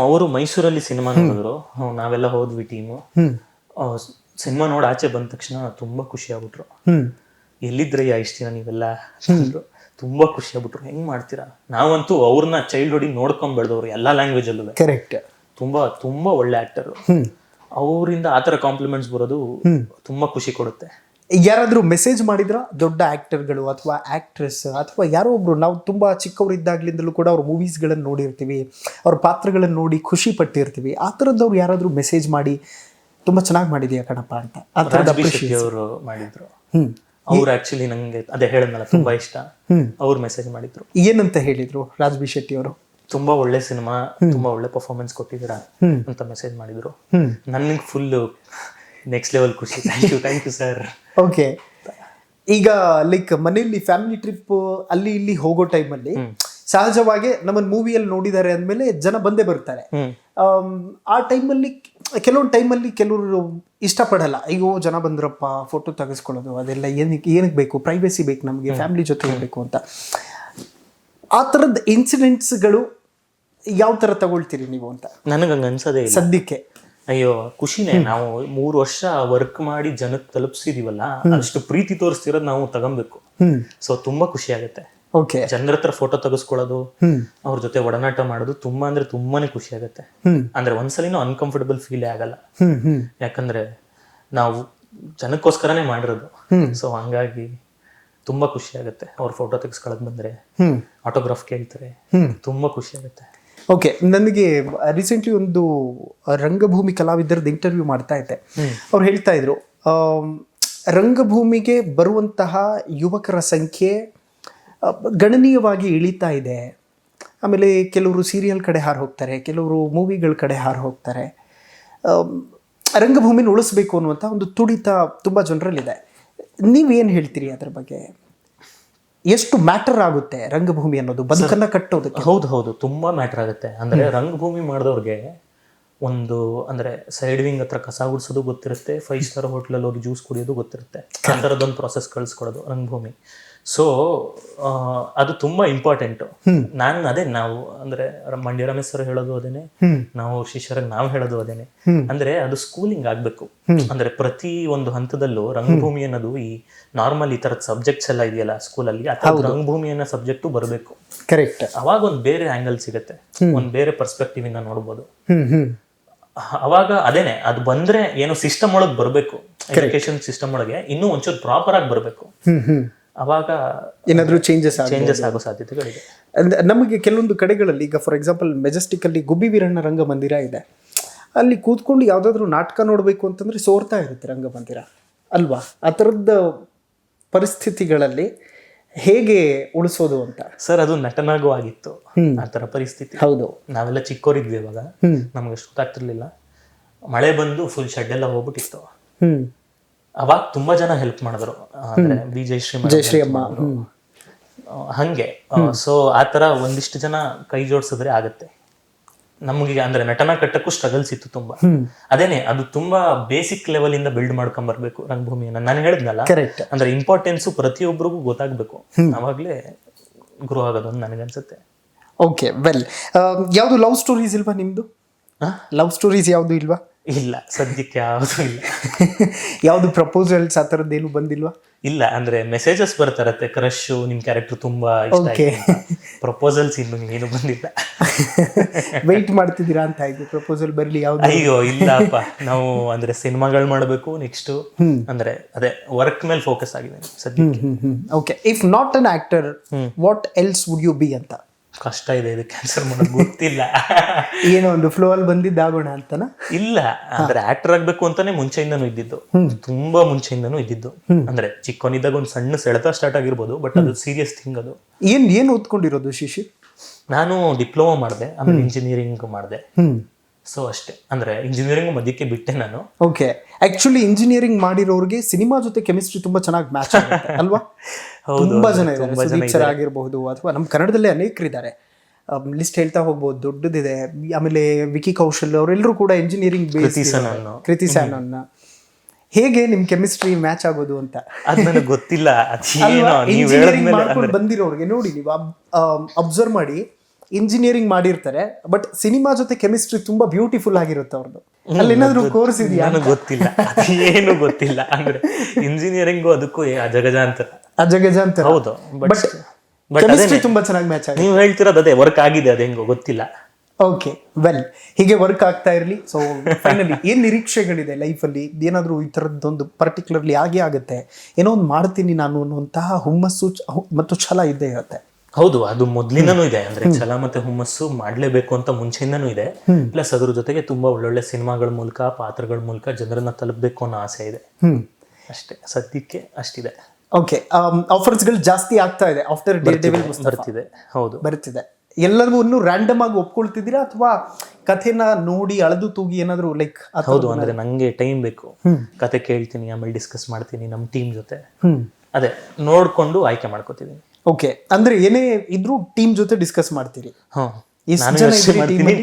ಅವರು ಮೈಸೂರಲ್ಲಿ ಸಿನಿಮಾ ನೋಡಿದ್ರು, ನಾವೆಲ್ಲ ಹೋದ್ವಿ ಟೀಮು. ಸಿನಿಮಾ ನೋಡಿ ಆಚೆ ಬಂದ ತಕ್ಷಣ ತುಂಬಾ ಖುಷಿ ಆಗ್ಬಿಟ್ರು. ಎಲ್ಲಿದ್ರಯ್ಯ ಇಷ್ಟ ದಿನ ನೀವೆಲ್ಲ ಅಂದ್ರು. ತುಂಬಾ ಖುಷಿ ಆಗ್ಬಿಟ್ರು. ಹೆಂಗ್ ಮಾಡ್ತೀರಾ, ನಾವಂತೂ ಅವ್ರನ್ನ ಚೈಲ್ಡ್ಹುಡ್ ನೋಡ್ಕೊಂಡ್ ಬೆಳೆದವ್ರು ಎಲ್ಲಾ ಲ್ಯಾಂಗ್ವೇಜ್ ಅಲ್ಲೂ. ಕರೆಕ್ಟ್. ತುಂಬಾ ತುಂಬಾ ಒಳ್ಳೆ ಆಕ್ಟರ್. ಅವರಿಂದ ಆತರ ಕಾಂಪ್ಲಿಮೆಂಟ್ಸ್ ಬರೋದು ತುಂಬಾ ಖುಷಿ ಕೊಡುತ್ತೆ. ಯಾರಾದ್ರೂ ಮೆಸೇಜ್ ಮಾಡಿದ್ರ ದೊಡ್ಡ ಆಕ್ಟರ್ಗಳು ಅಥವಾ ಆಕ್ಟ್ರೆಸ್ ಅಥವಾ ಯಾರೋ ಒಬ್ರು, ನಾವು ತುಂಬಾ ಚಿಕ್ಕವರಿದ್ದಾಗ್ಲಿಂದಲೂ ಕೂಡ ಅವ್ರ ಮೂವೀಸ್ಗಳನ್ನು ನೋಡಿರ್ತೀವಿ, ಅವ್ರ ಪಾತ್ರಗಳನ್ನು ನೋಡಿ ಖುಷಿ ಪಟ್ಟಿರ್ತೀವಿ, ಆ ಥರದ್ದವ್ರು ಯಾರಾದ್ರೂ ಮೆಸೇಜ್ ಮಾಡಿ ತುಂಬಾ ಚೆನ್ನಾಗಿ ಮಾಡಿದ್ಯಾ ಕಣಪ್ಪ ಅಂತ ಅವರು ಮಾಡಿದ್ರು. ಅವ್ರು ಆಕ್ಚುಲಿ ನಂಗೆ ಅದೇ ಹೇಳದ್ನಲ್ಲ ತುಂಬಾ ಇಷ್ಟ. ಅವ್ರು ಮೆಸೇಜ್ ಮಾಡಿದ್ರು. ಏನಂತ ಹೇಳಿದ್ರು ರಾಜ್ ಬಿ ಶೆಟ್ಟಿ ಅವರು? ತುಂಬಾ ಒಳ್ಳೆ ಸಿನಿಮಾ, ತುಂಬಾ ಒಳ್ಳೆ ಪರ್ಫಾರ್ಮೆನ್ಸ್ ಕೊಟ್ಟಿದ್ದೀರಾ ಅಂತ ಮೆಸೇಜ್ ಮಾಡಿದ್ರು. ನನಗೆ ಫುಲ್ ನೆಕ್ಸ್ಟ್ ಲೆವೆಲ್ ಖುಷಿ. Thank you sir. ಓಕೆ, ಈಗ ಲೈಕ್ ಮನೆಯಲ್ಲಿ ಫ್ಯಾಮಿಲಿ ಟ್ರಿಪ್ ಅಲ್ಲಿ ಇಲ್ಲಿ ಹೋಗೋ ಟೈಮಲ್ಲಿ ಸಹಜವಾಗಿ ನಮ್ಮನ್ನ ಮೂವಿಯಲ್ಲಿ ನೋಡಿದ್ದಾರೆ ಅಂದಮೇಲೆ ಜನ ಬಂದೇ ಬರ್ತಾರೆ. ಆ ಟೈಮಲ್ಲಿ ಕೆಲವೊಂದು ಟೈಮಲ್ಲಿ ಕೆಲವರು ಇಷ್ಟಪಡಲ್ಲ, ಅಯ್ಯೋ ಜನ ಬಂದ್ರಪ್ಪ ಫೋಟೋ ತೆಗೆಸ್ಕೊಳ್ಳೋದು ಅದೆಲ್ಲ ಏನಕ್ಕೆ ಬೇಕು, ಪ್ರೈವೇಸಿ ಬೇಕು ನಮಗೆ, ಫ್ಯಾಮಿಲಿ ಜೊತೆ ಇರಬೇಕು ಅಂತ. ಆ ಥರದ ಇನ್ಸಿಡೆಂಟ್ಸ್ಗಳು ಯಾವ ಥರ ತಗೊಳ್ತೀರಿ ನೀವು ಅಂತ? ನನಗೆ ಹಂಗೆ ಅನ್ಸೋದೇ ಇಲ್ಲ ಸದ್ಯಕ್ಕೆ. ಅಯ್ಯೋ ಖುಷಿನೇ. ನಾವು 3 ವರ್ಷ ವರ್ಕ್ ಮಾಡಿ ಜನಕ್ಕೆ ತಲುಪಿಸಿದೀವಲ್ಲ, ಅಷ್ಟು ಪ್ರೀತಿ ತೋರಿಸ್ತಿರೋದು ನಾವು ತಗೊಬೇಕು. ಸೊ ತುಂಬಾ ಖುಷಿ ಆಗುತ್ತೆ. ಓಕೆ, ಜನರ ಹತ್ರ ಫೋಟೋ ತೆಗೆಸ್ಕೊಳ್ಳೋದು, ಅವ್ರ ಜೊತೆ ಒಡನಾಟ ಮಾಡೋದು ತುಂಬಾ ಅಂದ್ರೆ ತುಂಬಾನೇ ಖುಷಿ ಆಗುತ್ತೆ. ಅಂದ್ರೆ ಒಂದ್ಸಲಿನೂ ಅನ್ಕಂಫರ್ಟಬಲ್ ಫೀಲೇ ಆಗಲ್ಲ. ಯಾಕಂದ್ರೆ ನಾವು ಜನಕ್ಕೋಸ್ಕರನೇ ಮಾಡಿರೋದು. ಸೊ ಹಂಗಾಗಿ ತುಂಬಾ ಖುಷಿ ಆಗುತ್ತೆ. ಅವ್ರ ಫೋಟೋ ತೆಗೆಸ್ಕೊಳಕ್ ಬಂದ್ರೆ, ಆಟೋಗ್ರಾಫ್ ಕೇಳ್ತಾರೆ, ತುಂಬಾ ಖುಷಿ ಆಗುತ್ತೆ. ಓಕೆ, ನನಗೆ ರೀಸೆಂಟ್ಲಿ ಒಂದು ರಂಗಭೂಮಿ ಕಲಾವಿದರದ್ದು ಇಂಟರ್ವ್ಯೂ ಮಾಡ್ತಾ ಇದ್ದೆ. ಅವ್ರು ಹೇಳ್ತಾ ಇದ್ರು, ರಂಗಭೂಮಿಗೆ ಬರುವಂತಹ ಯುವಕರ ಸಂಖ್ಯೆ ಗಣನೀಯವಾಗಿ ಇಳಿತಾ ಇದೆ. ಆಮೇಲೆ ಕೆಲವರು ಸೀರಿಯಲ್ ಕಡೆ ಹಾರು ಹೋಗ್ತಾರೆ, ಕೆಲವರು ಮೂವಿಗಳ ಕಡೆ ಹಾರು ಹೋಗ್ತಾರೆ. ರಂಗಭೂಮಿನ ಉಳಿಸ್ಬೇಕು ಅನ್ನುವಂಥ ಒಂದು ತುಡಿತ ತುಂಬ ಜನರಲ್ಲಿದೆ. ನೀವೇನು ಹೇಳ್ತೀರಿ ಅದ್ರ ಬಗ್ಗೆ? ಎಷ್ಟು ಮ್ಯಾಟರ್ ಆಗುತ್ತೆ ರಂಗಭೂಮಿ ಅನ್ನೋದು ಬದುಕನ್ನ ಕಟ್ಟೋದಕ್ಕೆ? ಹೌದು, ತುಂಬಾ ಮ್ಯಾಟರ್ ಆಗುತ್ತೆ. ಅಂದ್ರೆ ರಂಗಭೂಮಿ ಮಾಡಿದವ್ರಿಗೆ ಒಂದು ಅಂದ್ರೆ ಸೈಡ್ ವಿಂಗ್ ಹತ್ರ ಕಸ ಗುಡಿಸೋದು ಗೊತ್ತಿರುತ್ತೆ, 5 ಸ್ಟಾರ್ ಹೋಟ್ಲಲ್ಲಿ ಹೋಗಿ ಜ್ಯೂಸ್ ಕುಡಿಯೋದು ಗೊತ್ತಿರುತ್ತೆ. ಆ ಥರದ್ದೊಂದು ಪ್ರಾಸೆಸ್ ಕಳಿಸ್ಕೊಡೋದು ರಂಗಭೂಮಿ. ಸೊ ಅದು ತುಂಬಾ ಇಂಪಾರ್ಟೆಂಟ್. ನಾವು ಅಂದ್ರೆ ಮಂಡ್ಯ ರಮೇಶ್ ಸರ್ ಹೇಳೋದು ಅದೇನೆ, ನಾವು ಶಿಷ್ಯರಾಗಿ ನಾವು ಹೇಳೋದು ಅದೇನೆ. ಅಂದ್ರೆ ಅದು ಸ್ಕೂಲಿಂಗ್ ಆಗ್ಬೇಕು. ಅಂದ್ರೆ ಪ್ರತಿ ಒಂದು ಹಂತದಲ್ಲೂ ರಂಗಭೂಮಿ ಅನ್ನೋದು ಈ ನಾರ್ಮಲ್ ಈ ತರದ ಸಬ್ಜೆಕ್ಟ್ಸ್ ಎಲ್ಲ ಇದೆಯಲ್ಲ ಸ್ಕೂಲಲ್ಲಿ, ಅಥವಾ ರಂಗಭೂಮಿ ಅನ್ನೋ ಸಬ್ಜೆಕ್ಟು ಬರಬೇಕು. ಕರೆಕ್ಟ್. ಅವಾಗ ಒಂದ್ ಬೇರೆ ಆಂಗಲ್ ಸಿಗುತ್ತೆ, ಒಂದ್ ಬೇರೆ ಪರ್ಸ್ಪೆಕ್ಟಿವ್ ಇಂದ ನೋಡ್ಬೋದು. ಅವಾಗ ಅದೇನೆ, ಅದು ಬಂದ್ರೆ ಏನೋ ಸಿಸ್ಟಮ್ ಒಳಗೆ ಬರಬೇಕು, ಎಜುಕೇಶನ್ ಸಿಸ್ಟಮ್ ಒಳಗೆ ಇನ್ನೂ ಒಂಚೂರು ಪ್ರಾಪರ್ ಆಗಿ ಬರಬೇಕು. ಅವಾಗ ಏನಾದ್ರೂ ಚೇಂಜಸ್ ಆಗೋ ಸಾಧ್ಯತೆಗಳಿದೆ. ನಮಗೆ ಕೆಲವೊಂದು ಕಡೆಗಳಲ್ಲಿ, ಈಗ ಫಾರ್ ಎಕ್ಸಾಂಪಲ್ ಮೆಜೆಸ್ಟಿಕ್ ಅಲ್ಲಿ ಗುಬ್ಬಿ ವೀರಣ್ಣ ರಂಗಮಂದಿರ ಇದೆ, ಅಲ್ಲಿ ಕೂತ್ಕೊಂಡು ಯಾವ್ದಾದ್ರು ನಾಟಕ ನೋಡ್ಬೇಕು ಅಂತಂದ್ರೆ ಸೋರ್ತಾ ಇರುತ್ತೆ ರಂಗಮಂದಿರ ಅಲ್ವಾ? ಆ ಥರದ ಪರಿಸ್ಥಿತಿಗಳಲ್ಲಿ ಹೇಗೆ ಉಳಿಸೋದು ಅಂತ? ಸರ್, ಅದು ನಟನಾಗೂ ಆಗಿತ್ತು ಆ ತರ ಪರಿಸ್ಥಿತಿ. ಹೌದು, ನಾವೆಲ್ಲ ಚಿಕ್ಕವರಿದ್ವಿ ಅವಾಗ, ನಮ್ಗೆ ಅಷ್ಟು ಗೊತ್ತಾಗ್ತಿರ್ಲಿಲ್ಲ. ಮಳೆ ಬಂದು ಫುಲ್ ಶೆಡ್ ಎಲ್ಲ ಹೋಗ್ಬಿಟ್ಟಿತ್ತು. ಅವಾಗ ತುಂಬಾ ಜನ ಹೆಲ್ಪ್ ಮಾಡಿದ್ರು, ಅಂದ್ರೆ ಬಿ ಜಯಶ್ರೀ ಅಮ್ಮ ಹಂಗೆ. ಸೊ ಆತರ ಒಂದಿಷ್ಟು ಜನ ಕೈ ಜೋಡಿಸಿದ್ರೆ ಆಗತ್ತೆ. ನಮ್ಗೆ ಅಂದ್ರೆ ನಟನ ಕಟ್ಟಕ್ಕೂ ಸ್ಟ್ರಗಲ್ಸ್ ಇತ್ತು ತುಂಬಾ. ಅದೇನೆ, ಅದು ತುಂಬಾ ಬೇಸಿಕ್ ಲೆವೆಲ್ ಇಂದ ಬಿಲ್ಡ್ ಮಾಡ್ಕೊಂಡ್ ಬರ್ಬೇಕು ರಂಗಭೂಮಿಯನ್ನ. ನಾನು ಹೇಳಿದ್ನಲ್ಲ, ಅಂದ್ರೆ ಇಂಪಾರ್ಟೆನ್ಸ್ ಪ್ರತಿಯೊಬ್ಬರಿಗೂ ಗೊತ್ತಾಗ್ಬೇಕು, ಅವಾಗ್ಲೇ ಗ್ರೋ ಆಗೋದು ಅಂತ ನನಗನ್ಸುತ್ತೆ. ಓಕೆ, ವೆಲ್, ಯಾವ್ದು ಲವ್ ಸ್ಟೋರೀಸ್ ಇಲ್ವಾ ನಿಮ್ದು? ಲವ್ ಸ್ಟೋರೀಸ್ ಯಾವ್ದು ಇಲ್ವಾ? ಇಲ್ಲ, ಸದ್ಯಕ್ಕೆ ಯಾವುದು ಇಲ್ಲ. ಯಾವ್ದು ಪ್ರಪೋಸಲ್ಸ್ ಆ ಥರದ್ದೇನು ಬಂದಿಲ್ವಾ? ಇಲ್ಲ, ಅಂದ್ರೆ ಮೆಸೇಜಸ್ ಬರ್ತಾರತ್ತೆ, ಕ್ರಶ್, ನಿಮ್ ಕ್ಯಾರೆಕ್ಟರ್ ತುಂಬಾ ಇಷ್ಟ, ಪ್ರಪೋಸಲ್ಸ್ ಇನ್ನು ಏನು ಬಂದಿಲ್ಲ. ವೆಯ್ಟ್ ಮಾಡ್ತಿದ್ದೀರಾ ಅಂತ ಆಯ್ತು, ಪ್ರಪೋಸಲ್ ಬರ್ಲಿ ಯಾವ್ದು? ಅಯ್ಯೋ ಇಲ್ಲಪ್ಪ, ನಾವು ಅಂದ್ರೆ ಸಿನಿಮಾಗಳು ಮಾಡಬೇಕು ನೆಕ್ಸ್ಟ್, ಅಂದ್ರೆ ಅದೇ ವರ್ಕ್ ಮೇಲೆ ಫೋಕಸ್ ಆಗಿದೆ ಸದ್ಯಕ್ಕೆ. Okay, if not an actor what else would you be ಅಂತ? ಕಷ್ಟ ಇದೆ ಇದಕ್ಕೆ ಆನ್ಸರ್ ಮಾಡೋದು, ಗೊತ್ತಿಲ್ಲ. ಏನೋ ಒಂದು ಫ್ಲೋ ಅಲ್ಲಿ ಬಂದಿದ್ದಾಗೋಣ ಅಂತನಾ? ಇಲ್ಲ, ಅಂದ್ರೆ ಆಕ್ಟರ್ ಆಗ್ಬೇಕು ಅಂತಾನೆ ಮುಂಚೆಯಿಂದನೂ ಇದ್ದಿದ್ದು, ತುಂಬಾ ಮುಂಚೆಯಿಂದನೂ ಇದ್ದಿದ್ದು. ಅಂದ್ರೆ ಚಿಕ್ಕವನಿದ್ದಾಗ ಒಂದು ಸಣ್ಣ ಸೆಳೆತ ಸ್ಟಾರ್ಟ್ ಆಗಿರ್ಬೋದು, ಬಟ್ ಅದು ಸೀರಿಯಸ್ ಥಿಂಗ್. ಅದು ಏನ್ ಓದ್ಕೊಂಡಿರೋದು ಶಿಶಿರ್? ನಾನು ಡಿಪ್ಲೊಮಾ ಮಾಡಿದೆ, ಆಮೇಲೆ ಇಂಜಿನಿಯರಿಂಗ್ ಮಾಡಿದೆ. ಸೊ ಅಷ್ಟೇ, ಅಂದ್ರೆ ಇಂಜಿನಿಯರಿಂಗ್ ಮಧ್ಯಕ್ಕೆ ಬಿಟ್ಟೆ ನಾನು. ಓಕೆ, ಆಕ್ಚುಲಿ ಇಂಜಿನಿಯರಿಂಗ್ ಮಾಡಿರೋರಿಗೆ ಸಿನಿಮಾ ಜೊತೆ ಕೆಮಿಸ್ಟ್ರಿ ತುಂಬಾ ಚೆನ್ನಾಗಿ ಮ್ಯಾಚ್ ಆಗುತ್ತೆ ಅಲ್ವಾ? ತುಂಬಾ ಜನ ಇದ್ದಾರೆ, ಸುದೀಪ್ ಸರ್ ಆಗಿರ್ಬಹುದು, ಅಥವಾ ನಮ್ಮ ಕನ್ನಡದಲ್ಲೇ ಅನೇಕರಿದ್ದಾರೆ, ಲಿಸ್ಟ್ ಹೇಳ್ತಾ ಹೋಗ್ಬೋದು, ದೊಡ್ಡದಿದೆ. ಆಮೇಲೆ ವಿಕಿ ಕೌಶಲ್ ಅವರೆಲ್ಲರೂ ಕೂಡ ಇಂಜಿನಿಯರಿಂಗ್ ಬೇಸ್. ಕೃತಿ ಸ್ಯಾನನ್ ಹೇಗೆ ನಿಮ್ ಕೆಮಿಸ್ಟ್ರಿ ಮ್ಯಾಚ್ ಆಗೋದು ಅಂತ ಅದ್ ನನಗೆ ಗೊತ್ತಿಲ್ಲ. ಅದೇನೋ ನೀವ್ ಇಂಜಿನಿಯರಿಂಗ್ ಹೇಳಿದ್ಮೇಲೆ ಮಾಡ್ಕೊಂಡು ಬಂದಿರೋರಿಗೆ ನೋಡಿ, ನೀವು ಅಬ್ಸರ್ವ್ ಮಾಡಿ, ಇಂಜಿನಿಯರಿಂಗ್ ಮಾಡಿರ್ತಾರೆ ಬಟ್ ಸಿನಿಮಾ ಜೊತೆ ಕೆಮಿಸ್ಟ್ರಿ ತುಂಬಾ ಬ್ಯೂಟಿಫುಲ್ ಆಗಿರುತ್ತೆ ಅವ್ರದ್ದು. ಅಲ್ಲಿ ಏನಾದ್ರು ಕೋರ್ಸ್ ಇದೆಯಾ? ನನಗೆ ಗೊತ್ತಿಲ್ಲ, ಏನು ಗೊತ್ತಿಲ್ಲ. ಅಂದ್ರೆ ಇಂಜಿನಿಯರಿಂಗು ಅದಕ್ಕೂ ಅಜಗಜಾಂತರ. ಅಜಗಜಾಂತರ. ಹೌದು, ಬಟ್ ಕೆಮಿಸ್ಟ್ರಿ ತುಂಬಾ ಚೆನ್ನಾಗಿ ಮ್ಯಾಚ್ ಆಗಿದೆ. ನೀವು ಹೇಳ್ತಿರೋದು ಅದೇ ವರ್ಕ್ ಆಗಿದೆ, ಅದ ಹೆಂಗೋ ಗೊತ್ತಿಲ್ಲ. ಓಕೆ, ವೆಲ್, ಹೀಗೆ ವರ್ಕ್ ಆಗ್ತಾ ಇರಲಿ. ಸೊ ಫೈನಲಿ ಏನ್ ನಿರೀಕ್ಷೆಗಳಿದೆ ಲೈಫಲ್ಲಿ? ಏನಾದರೂ ಈ ಥರದ್ದೊಂದು ಪರ್ಟಿಕ್ಯುಲರ್ಲಿ ಆಗೇ ಆಗುತ್ತೆ, ಏನೋ ಒಂದು ಮಾಡ್ತೀನಿ ನಾನು ಅನ್ನುವಂತಹ ಹುಮ್ಮಸ್ಸು ಮತ್ತು ಛಲ ಇದ್ದೇ ಇರುತ್ತೆ. ಹೌದು, ಅದು ಮೊದ್ಲಿನೂ ಇದೆ. ಅಂದ್ರೆ ಛಲ ಮತ್ತೆ ಹುಮ್ಮಸ್ಸು ಮಾಡ್ಲೇಬೇಕು ಅಂತ ಮುಂಚೆಯಿಂದನೂ ಇದೆ. ಪ್ಲಸ್ ಅದ್ರ ಜೊತೆಗೆ ತುಂಬಾ ಒಳ್ಳೊಳ್ಳೆ ಸಿನಿಮಾಗಳ ಮೂಲಕ, ಪಾತ್ರಗಳ ಮೂಲಕ ಜನರನ್ನ ತಲುಪಬೇಕು ಅನ್ನೋ ಆಸೆ ಇದೆ. ಅಷ್ಟೇ, ಸದ್ಯಕ್ಕೆ ಅಷ್ಟಿದೆ. ಓಕೆ, ಆಫರ್ಸ್ಗಳು ಜಾಸ್ತಿ ಆಗ್ತಾ ಇದೆ ಆಫ್ಟರ್ ಡೇರ್ ಡೆವಿಲ್ ಬರ್ತಿದೆ. ಹೌದು, ಬರ್ತಿದೆ. ಎಲ್ಲವನ್ನೂ ರ್ಯಾಂಡಮ್ ಆಗಿ ಒಪ್ಕೊಳ್ತಿದ್ದೀರಾ ಅಥವಾ ಕಥೆನ ನೋಡಿ ಅಳೆದು ತೂಗಿ ಏನಾದ್ರು ಲೈಕ್? ಹೌದು, ಅಂದ್ರೆ ನಂಗೆ ಟೈಮ್ ಬೇಕು. ಕತೆ ಕೇಳ್ತೀನಿ, ಆಮೇಲೆ ಡಿಸ್ಕಸ್ ಮಾಡ್ತೀನಿ ನಮ್ಮ ಟೀಮ್ ಜೊತೆ. ಅದೇ ನೋಡ್ಕೊಂಡು ಆಯ್ಕೆ ಮಾಡ್ಕೋತಿದ್ದೀನಿ. ಓಕೆ, ಅಂದ್ರೆ ಏನೇ ಇದ್ರೂ ಟೀಮ್ ಜೊತೆ ಡಿಸ್ಕಸ್ ಮಾಡ್ತೀರಿ?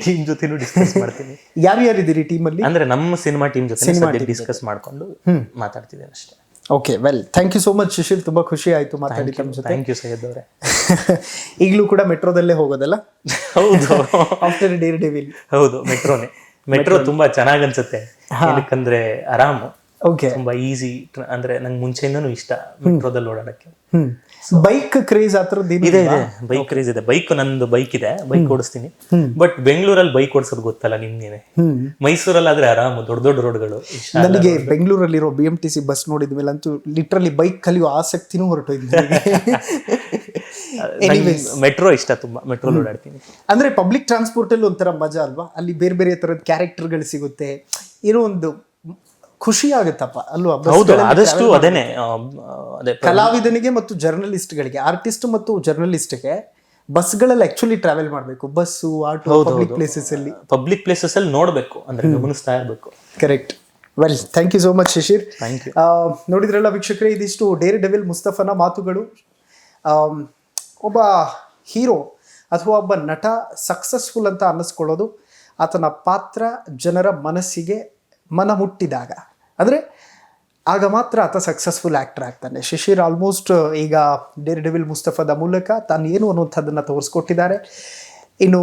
ಟೀಮ್ ಜೊತೆ ಡಿಸ್ಕಸ್ ಮಾಡ್ತೀನಿ. ಯಾರ್ಯಾರಿದ್ದೀರಿ ಟೀಮಲ್ಲಿ? ಅಂದ್ರೆ ನಮ್ಮ ಸಿನಿಮಾ ಟೀಮ್ ಜೊತೆ ಡಿಸ್ಕಸ್ ಮಾಡ್ಕೊಂಡು ಮಾತಾಡ್ತಿದ್ದೇನೆ ಅಷ್ಟೇ. Okay, well, thank you so much Shishir, ತುಂಬಾ ಖುಷಿ ಆಯ್ತು ಮಾತಾಡಿ ತಮ್ಮ ಜೊತೆ. ಥ್ಯಾಂಕ್ ಯು ಸೈಯದ್ ಅವರೇ. ಈಗಲೂ ಕೂಡ ಮೆಟ್ರೋದಲ್ಲೇ ಹೋಗೋದಲ್ಲ? ಹೌದು, ಆಫ್ಟರ್ ಡೇರ್ ಡೆವಿಲ್. ಹೌದು, ಮೆಟ್ರೋ ತುಂಬಾ ಚೆನ್ನಾಗ್ ಅನ್ಸುತ್ತೆ. ಏನಕ್ಕಂದ್ರೆ ಆರಾಮು. ಓಕೆ, ತುಂಬಾ ಈಸಿ. ಅಂದ್ರೆ ನಂಗೆ ಮುಂಚೆಯಿಂದನೂ ಇಷ್ಟ ಮೆಟ್ರೋದಲ್ಲಿ ಓಡಾಡಕ್ಕೆ. ಬೈಕ್ ಕ್ರೇಜ್ ಆ ಥರದ್ದು ಇದೆ. ಬೈಕ್ ಕ್ರೇಜ್ ಇದೆ. ನಂದು ಬೈಕ್ ಇದೆ, ಬೈಕ್ ಓಡಿಸ್ತೀನಿ. ಬಟ್ ಬೆಂಗಳೂರಲ್ಲಿ ಬೈಕ್ ಓಡಿಸೋದು ಗೊತ್ತಲ್ಲ ನಿಮ್ಗೆ. ಮೈಸೂರಲ್ಲಿ ಆದ್ರೆ ಆರಾಮು, ದೊಡ್ಡ ದೊಡ್ಡ ರೋಡ್ಗಳು. ನನಗೆ ಬೆಂಗಳೂರಲ್ಲಿರೋ BMTC ಬಸ್ ನೋಡಿದ ಮೇಲೆ ಅಂತೂ ಲಿಟ್ರಲಿ ಬೈಕ್ ಕಲಿಯುವ ಆಸಕ್ತಿನೂ ಹೊರಟೋಯ್ತು. ಮೆಟ್ರೋ ಇಷ್ಟ ತುಂಬಾ, ಮೆಟ್ರೋ ಓಡಾಡ್ತೀನಿ. ಅಂದ್ರೆ ಪಬ್ಲಿಕ್ ಟ್ರಾನ್ಸ್ಪೋರ್ಟ್ ಅಲ್ಲಿ ಒಂಥರ ಮಜಾ ಅಲ್ವಾ? ಅಲ್ಲಿ ಬೇರೆ ಬೇರೆ ತರದ ಕ್ಯಾರೆಕ್ಟರ್ಗಳು ಸಿಗುತ್ತೆ, ಏನೋ ಒಂದು ಖುಷಿ ಆಗುತ್ತಪ್ಪ ಅಲ್ವಾ? ಆದಷ್ಟು ಅದೇನೆ. ಕಲಾವಿದನಿಗೆ ಮತ್ತು ಜರ್ನಲಿಸ್ಟ್ಗಳಿಗೆ, ಆರ್ಟಿಸ್ಟ್ ಮತ್ತು ಜರ್ನಲಿಸ್ಟ್ಗೆ ಬಸ್ಗಳಲ್ಲಿ ಆಕ್ಚುಲಿ ಟ್ರಾವೆಲ್ ಮಾಡಬೇಕು. ಬಸ್ಸು, ಆಟೋ, ಪಬ್ಲಿಕ್ ಪ್ಲೇಸಸ್ ಅಲ್ಲಿ ನೋಡ್ಬೇಕು, ಅಂದ್ರೆ ಗಮನಿಸ್ತಾ ಇರ್ಬೇಕು. Correct. Well, thank you so much Shishir. Thank you. ನೋಡಿದ್ರಲ್ಲ ವೀಕ್ಷಕರೇ, ಇದಿಷ್ಟು ಡೇರ್ ಡೆವಿಲ್ ಮುಸ್ತಫನ ಮಾತುಗಳು. ಒಬ್ಬ ಹೀರೋ ಅಥವಾ ಒಬ್ಬ ನಟ ಸಕ್ಸಸ್ಫುಲ್ ಅಂತ ಅನ್ನಿಸ್ಕೊಳ್ಳೋದು ಆತನ ಪಾತ್ರ ಜನರ ಮನಸ್ಸಿಗೆ ಮನ ಮುಟ್ಟಿದಾಗ, ಅಂದರೆ ಆಗ ಮಾತ್ರ ಆತ ಸಕ್ಸಸ್ಫುಲ್ ಆ್ಯಕ್ಟರ್ ಆಗ್ತಾನೆ. ಶಿಶಿರ್ ಆಲ್ಮೋಸ್ಟ್ ಈಗ ಡೇರ್ ಡೆವಿಲ್ ಮುಸ್ತಫದ ಮೂಲಕ ತಾನು ಏನು ಅನ್ನುವಂಥದ್ದನ್ನು ತೋರಿಸ್ಕೊಟ್ಟಿದ್ದಾರೆ. ಇನ್ನು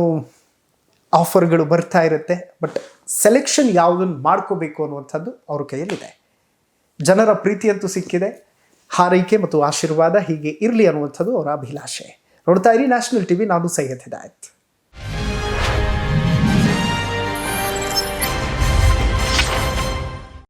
ಆಫರ್ಗಳು ಬರ್ತಾ ಇರುತ್ತೆ, ಬಟ್ ಸೆಲೆಕ್ಷನ್ ಯಾವುದನ್ನು ಮಾಡ್ಕೋಬೇಕು ಅನ್ನುವಂಥದ್ದು ಅವ್ರ ಕೈಯಲ್ಲಿದೆ. ಜನರ ಪ್ರೀತಿಯಂತೂ ಸಿಕ್ಕಿದೆ. ಹಾರೈಕೆ ಮತ್ತು ಆಶೀರ್ವಾದ ಹೀಗೆ ಇರಲಿ ಅನ್ನುವಂಥದ್ದು ಅವರ ಅಭಿಲಾಷೆ. ನೋಡ್ತಾ ಇರಿ ನ್ಯಾಷನಲ್ ಟಿವಿ. ನಾನು ಸೈಯದ್ ಹಿದಾಯತ್.